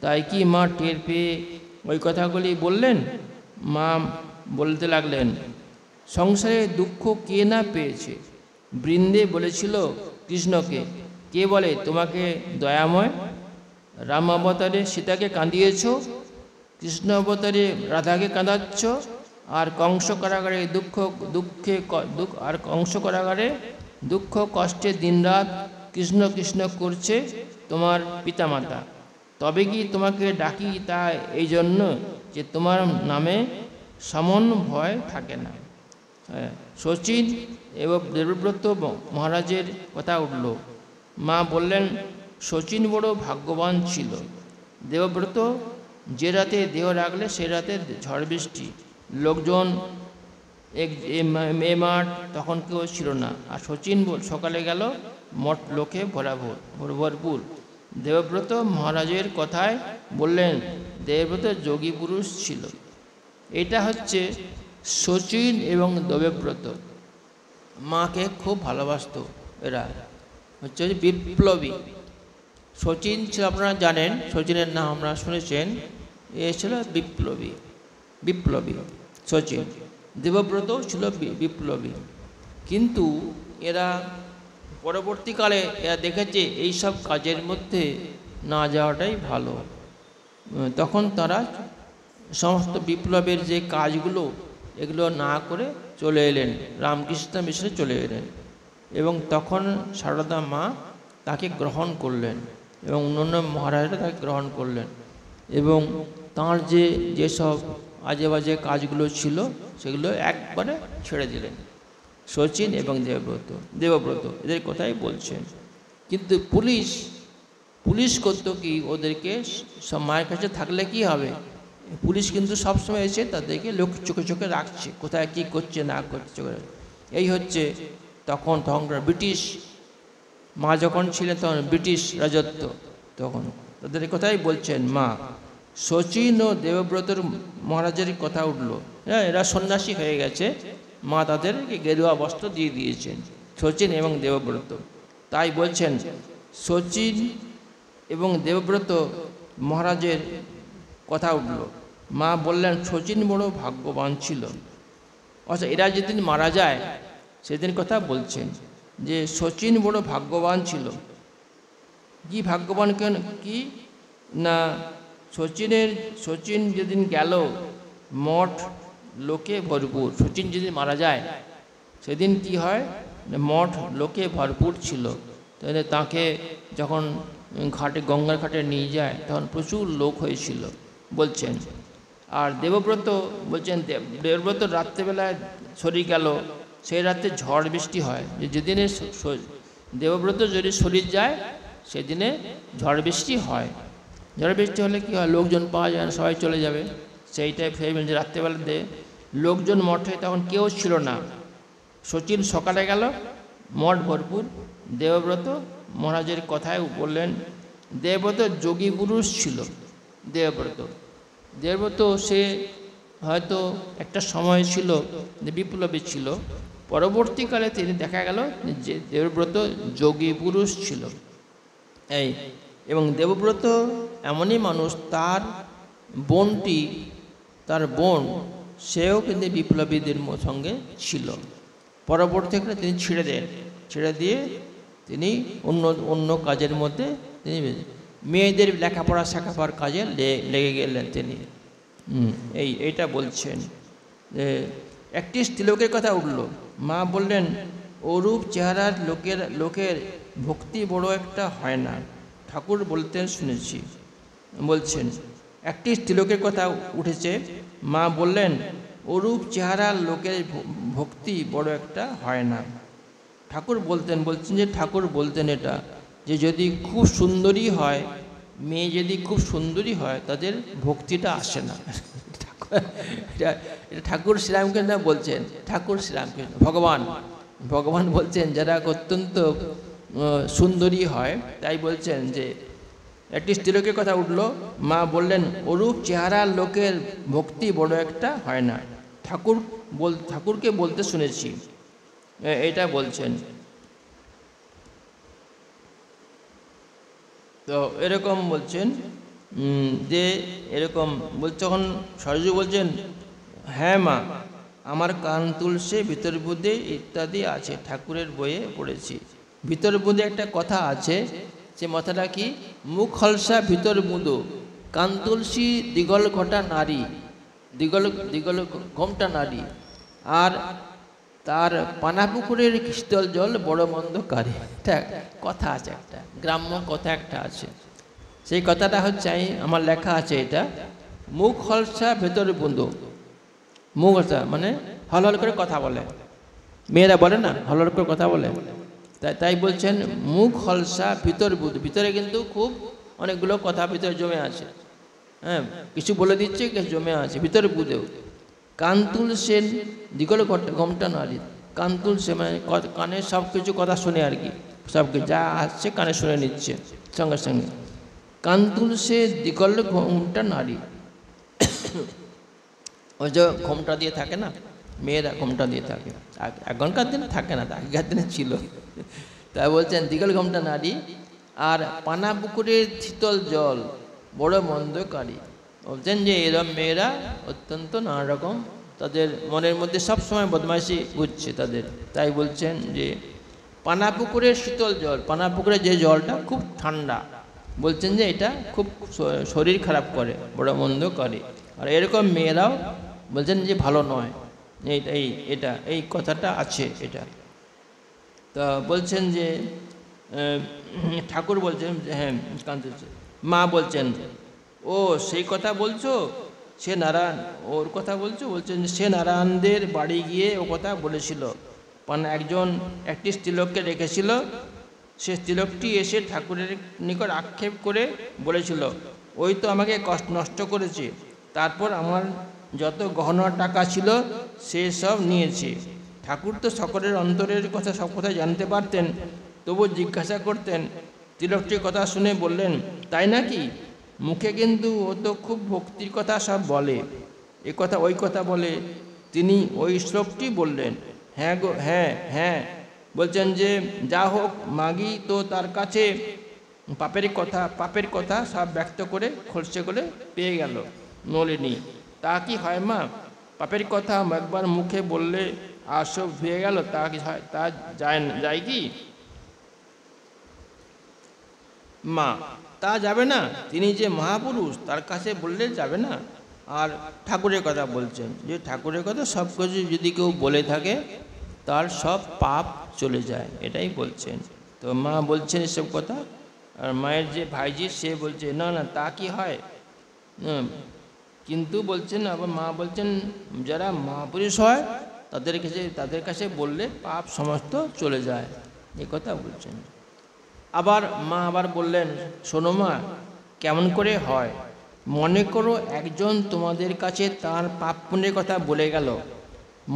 তাই কি মা টের পেয়ে ওই কথাগুলি বললেন? মা বলতে লাগলেন, সংসারে দুঃখ কে না পেয়েছে। বৃন্দে বলেছিল, কৃষ্ণকে, কে বলে তোমাকে দয়াময়? রাম অবতারে সীতাকে কাঁদিয়েছ, কৃষ্ণ অবতারে রাধাকে কাঁদাচ্ছ, আর কংস কারাগারে কংস কারাগারে দুঃখ কষ্টে দিনরাত কৃষ্ণ কৃষ্ণ করছে তোমার পিতামাতা। তবে কি তোমাকে ডাকি তা এই জন্য যে তোমার নামে সমন ভয় থাকে না। শচীন এবং দেবব্রত মহারাজের কথা উঠল। মা বললেন, শচীন বড় ভাগ্যবান ছিল। দেবব্রত যে রাতে দেহ রাখলে সে রাতে ঝড় বৃষ্টি, লোকজন মাঠ তখন কেউ ছিল না। আর শচীন সকালে গেল, মঠ লোকে ভরপুর। দেবব্রত মহারাজের কথায় বললেন, দেবব্রত যোগী পুরুষ ছিল। এটা হচ্ছে শচীন এবং দেবব্রত। মাকে খুব ভালোবাসত। এরা হচ্ছে বিপ্লবী। শচীন ছিল, আপনারা জানেন, শচীনের নাম আপনারা শুনেছেন, এ ছিল বিপ্লবী শচীন। দেবব্রত ছিল বিপ্লবী। কিন্তু এরা পরবর্তীকালে এরা দেখেছে এইসব কাজের মধ্যে না যাওয়াটাই ভালো। তখন তারা সমস্ত বিপ্লবের যে কাজগুলো এগুলো না করে চলে এলেন, রামকৃষ্ণ মিশনে চলে এলেন। এবং তখন সারদা মা তাকে গ্রহণ করলেন এবং অন্যান্য মহারাজরা তাকে গ্রহণ করলেন এবং তাঁর যেসব আজে বাজে কাজগুলো ছিল সেগুলো একবারে ছেড়ে দিলেন। শচীন এবং দেবব্রত এদের কথাই বলছেন। কিন্তু পুলিশ করতো কি, ওদেরকে সব মায়ের কাছে থাকলে কি হবে, পুলিশ কিন্তু সবসময় এসে তাদেরকে চোখে চোখে রাখছে, কোথায় কি করছে না করছে। এই হচ্ছে তখনকার ব্রিটিশ, মা যখন ছিলেন তখন ব্রিটিশ রাজত্ব, তখন তাদের কথাই বলছেন মা। শচীন ও দেবব্রতর মহারাজের কথা উঠল। হ্যাঁ, এরা সন্ন্যাসী হয়ে গেছে, মা তাদেরকে গেরুয়া বস্ত্র দিয়ে দিয়েছেন, শচীন এবং দেবব্রত। তাই বলছেন শচীন এবং দেবব্রত মহারাজের কথা উঠল। মা বললেন, শচীন বড় ভাগ্যবান ছিল। আচ্ছা, এরা যেদিন মারা যায় সেদিন কথা বলছেন যে শচীন বড় ভাগ্যবান ছিল। কি ভাগ্যবান কেন কি না, শচীন যেদিন গেল মঠ লোকে ভরপুর। শচীন যেদিন মারা যায় সেদিন কি হয়, মঠ লোকে ভরপুর ছিল। তাহলে তাকে যখন গঙ্গার ঘাটে নিয়ে যায় তখন প্রচুর লোক হয়েছিল বলছেন। আর দেবব্রত বলছেন, দেবব্রত রাত্রেবেলায় শরীর গেল, সেই রাতে ঝড় বৃষ্টি হয়। যেদিনে দেবব্রত যদি শরীর যায় সেদিনে ঝড় বৃষ্টি হয়। ঝড় বৃষ্টি হলে কি হয়, লোকজন পাওয়া যায় না, সবাই চলে যাবে। সেইটাই যে রাত্রেবেলাতে লোকজন মঠে তখন কেউ ছিল না। শচীন সকালে গেল, মঠ ভরপুর। দেবব্রত মহারাজের কথায় বললেন, দেবব্রত যোগী পুরুষ ছিল। দেবব্রত সে হয়তো একটা সময় ছিল বিপ্লবী ছিল, পরবর্তীকালে তিনি দেখা গেল যে দেবব্রত যোগী পুরুষ ছিল। এবং দেবব্রত এমনই মানুষ, তার বোন সেও কিন্তু বিপ্লবীদের সঙ্গে ছিল। পরবর্তীকালে তিনি ছেড়ে দিয়ে তিনি অন্য কাজের মধ্যে তিনি মেয়েদের লেখাপড়া শেখাবার কাজে লেগে গেলেন তিনি। এইটা বলছেন। একটি স্ত্রীলোকের কথা উঠল। মা বললেন, ওরূপ চেহারার লোকের ভক্তি বড় একটা হয় না। ঠাকুর বলতেন শুনেছি। বলছেন একটি স্ত্রীলোকের কথা উঠেছে। মা বললেন, ওরূপ চেহারার লোকের ভক্তি বড় একটা হয় না। বলছেন যে ঠাকুর বলতেন এটা, যে যদি খুব সুন্দরী হয়, মেয়ে যদি খুব সুন্দরী হয় তাদের ভক্তিটা আসে না। এটা ঠাকুর শ্রীরামকৃষ্ণ বলছেন। ঠাকুর শ্রীরামকৃষ্ণ ভগবান বলছেন যারা অত্যন্ত সুন্দরী হয়, তাই বলছেন যে একটি স্ত্রীলোকের কথা উঠল। মা বললেন, ওরূপ চেহারার লোকের ভক্তি বড় একটা হয় না। ঠাকুরকে বলতে শুনেছি, এটা বলছেন। তো এরকম বলছেন যে এরকম বলছে। তখন সরজু বলছেন, হ্যাঁ মা, আমার কান তুলসে ভিতর বুদ্ধে ইত্যাদি আছে, ঠাকুরের বইয়ে পড়েছি। ভিতর বুঁদে একটা কথা আছে, সে কথাটা কি, মুখ হলসা ভিতর বুঁদো, কান তুলসী দিগল ঘটা নারী, দিগল দিগল ঘোমটা নারী, আর তার পানা পুকুরের শীতল জল বড় মন্দ কারে। এটা কথা আছে, একটা গ্রাম্য কথা একটা আছে। সেই কথাটা হচ্ছে, আমার লেখা আছে এটা, মুখ হলসা ভেতর বুঁদো। মুখ হলসা মানে হল হল করে কথা বলে, মেয়েরা বলে না, হল হল করে কথা বলে। তাই বলছেন মুখ হলসা ভিতর বুঁদো, ভিতরে কিন্তু খুব অনেকগুলো কথা ভিতরে জমে আছে। হ্যাঁ, কিছু বলে দিচ্ছে, কিছু জমে আছে ভিতরে বুঁদেও। কান তুলসেন দিগল ঘোমটা নারী, কান তুলসে মানে কানে সব কিছু কথা শুনে আর কি, সব কিছু যা আসছে কানে শুনে নিচ্ছে সঙ্গে সঙ্গে। কান তুলসে দিগল ঘোমটা নারী, ওই যে ঘোমটা দিয়ে থাকে না, মেয়েরা ঘোমটা দিয়ে থাকে, এখনকার দিনে থাকে না, আগেকার দিনে ছিল। তাই বলছেন দিগল ঘোমটা নারী, আর পানা পুকুরের শীতল জল বড় মন্দকারী। বলছেন যে এরম মেয়েরা অত্যন্ত নানা রকম, তাদের মনের মধ্যে সব সময় বদমাইশি ঘুরছে তাদের। তাই বলছেন যে পানা পুকুরের শীতল জল, পানা পুকুরের যে জলটা খুব ঠান্ডা, বলছেন যে এটা খুব শরীর খারাপ করে, বড় মন্দ করে। আর এরকম মেয়েরাও বলছেন যে ভালো নয়, এই কথাটা আছে এটা। তা বলছেন যে ঠাকুর বলছেন, হ্যাঁ কাঁদছে, মা বলছেন ও সেই কথা বলছো, সে নারায়ণ ওর কথা বলছো, বলছেন সে নারায়ণদের বাড়ি গিয়ে ও কথা বলেছিল। একটি স্ত্রীলোককে রেখেছিল, সে স্ত্রীলোকটি এসে ঠাকুরের নিকট আক্ষেপ করে বলেছিল, ওই তো আমাকে নষ্ট করেছে, তারপর আমার যত গহনা টাকা ছিল সে সব নিয়েছে। ঠাকুর তো সকলের অন্তরের কথা সব কথা জানতে পারতেন, তবু জিজ্ঞাসা করতেন। তিলকটির কথা শুনে বললেন, তাই নাকি? মুখে কিন্তু ও তো খুব ভক্তির কথা সব বলে, এ কথা ওই কথা বলে। তিনি ওই শ্লোকটি বললেন, হ্যাঁ গো হ্যাঁ হ্যাঁ। বলছেন যে যা হোক, মাগি তো তার কাছে পাপের কথা সব ব্যক্ত করে খলসে করে পেয়ে গেল নলিনী। তা কি হয় মা? পাপের কথা একবার মুখে বললে আর সব হয়ে গেল, তা কি হয়? তা যায় কি মা? তা যাবে না, তিনি যে মহাপুরুষ, তার কাছে বললে যাবে না। আর ঠাকুরের কথা বলছেন যে ঠাকুরের কথা সব কিছু যদি কেউ বলে থাকে তার সব পাপ চলে যায়, এটাই বলছেন। তো মা বলছেন এসব কথা, আর মায়ের যে ভাইজি সে বলছে না না তা কি হয়। কিন্তু বলছেন, আবার মা বলছেন যারা মহাপুরুষ হয় তাদের কাছে বললে পাপ সমস্ত চলে যায়, এ কথা বলছেন। আবার মা আবার বললেন, শোনো মা, কেমন করে হয়? মনে করো একজন তোমাদের কাছে তার পাপ পুণ্যের কথা বলে গেল,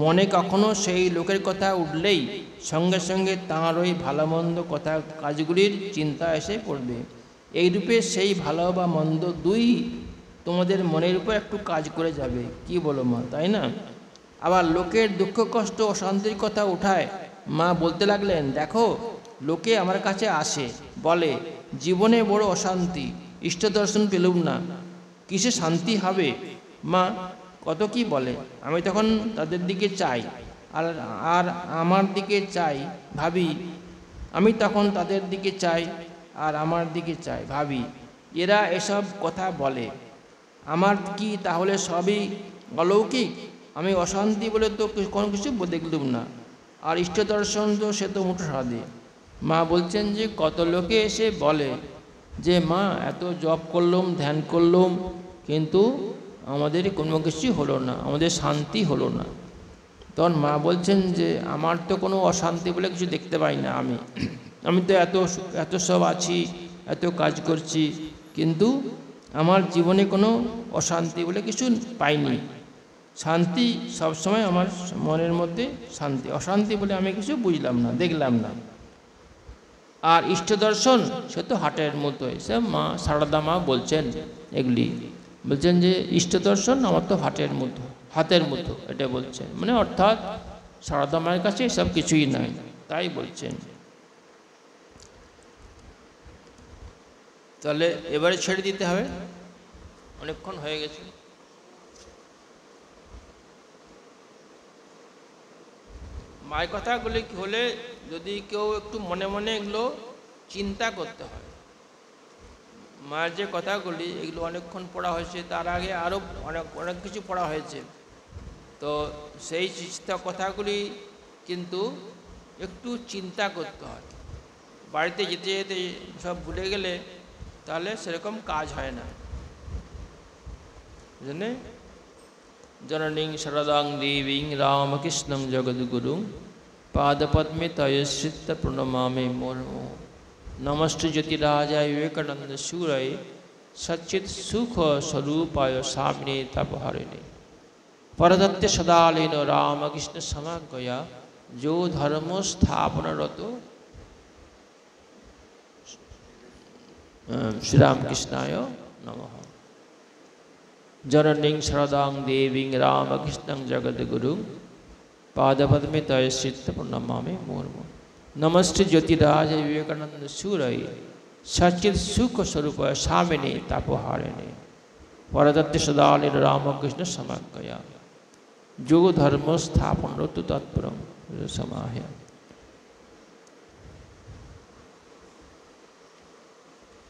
মনে কখনো সেই লোকের কথা উঠলেই সঙ্গে সঙ্গে তাঁর ওই ভালো মন্দ কথা কাজগুলির চিন্তা এসে পড়বে। এইরূপে সেই ভালো বা মন্দ দুই তোমাদের মনের উপর একটু কাজ করে যাবে, কি বলো মা, তাই না? আবার লোকের দুঃখ কষ্ট অশান্তির কথা উঠায় মা বলতে লাগলেন, দেখো লোকে আমার কাছে আসে, বলে জীবনে বড় অশান্তি, ইষ্ট দর্শন পেলুম না, কিসে শান্তি হবে? মা কত কি বলে, আমি তখন তাদের দিকে চাই আর আমার দিকে চাই, ভাবি আমি তখন তাদের দিকে চাই আর আমার দিকে চাই, ভাবি এরা এসব কথা বলে, আমার কি তাহলে সবই অলৌকিক? আমি অশান্তি বলে তো কোনো কিছু দেখলুম না, আর ইষ্ট দর্শন তো সে তো মুঠো সাধে। মা বলছেন যে কত লোকে এসে বলে যে মা এত জপ করলুম, ধ্যান করলুম, কিন্তু আমাদের কোনো কিছু হলো না, আমাদের শান্তি হলো না। তখন মা বলছেন যে আমার তো কোনো অশান্তি বলে কিছু দেখতে পাই না, আমি তো এত সব আছি, এত কাজ করছি, কিন্তু আমার জীবনে কোনো অশান্তি বলে কিছু পাইনি। শান্তি সবসময় আমার মনের মধ্যে শান্তি, অশান্তি বলে আমি কিছু বুঝলাম না, দেখলাম না। আর ইষ্ট দর্শন সে তো হাটের মতোই, সে মা সারদা মা বলছেন এগুলি, বলছেন যে ইষ্ট দর্শন আমার তো হাতের মতো, এটা বলছেন, মানে অর্থাৎ সারদা মায়ের কাছে সব কিছুই নাই, তাই বলছেন। তাহলে এবারে ছেড়ে দিতে হবে, অনেকক্ষণ হয়ে গেছে। মায়ের কথাগুলি হলে যদি কেউ একটু মনে মনে এগুলো চিন্তা করতে হয়। মায়ের যে কথাগুলি এগুলো অনেকক্ষণ পড়া হয়েছে, তার আগে আরও অনেক কিছু পড়া হয়েছে। তো সেই কথাগুলি কিন্তু একটু চিন্তা করতে হয়। বাড়িতে যেতে যেতে সব ভুলে গেলে তাহলে সেরকম কাজ হয় না। জন্যে জননীং শরদাং দেবীং রামকৃষ্ণং জগদ্গুরুং পাদপদ্মে তয়শ্রিত প্রণমামি মুর্মু। নমস্তে জ্যোতিরাজায় বিবেকানন্দ সুরায় সচ্চিৎ সুখ স্বরূপায় স্বামিনে তাপহারিণে পরদত্তে সদালীন রামকৃষ্ণ সমাগয়া যো ধর্ম স্থাপনরত শ্রীরামকৃষ্ণায় নমঃ। জননীং শরদাং দেবীং রামকৃষ্ণং জগদ্গুরুং পাদপদ্মে তয়শ্রিত প্রণমামি মুর্মু। নমস্তে জ্যোতিরাজ বিবেকানন্দ সুরায় সচ্চিৎ সুখ স্বরূপায় স্বামিনে তাপহারিণে পরদত্তে সদালীন রামকৃষ্ণ সমাগয়া যোগ ধর্ম স্থাপনরত তৎপরং সমাহ্য।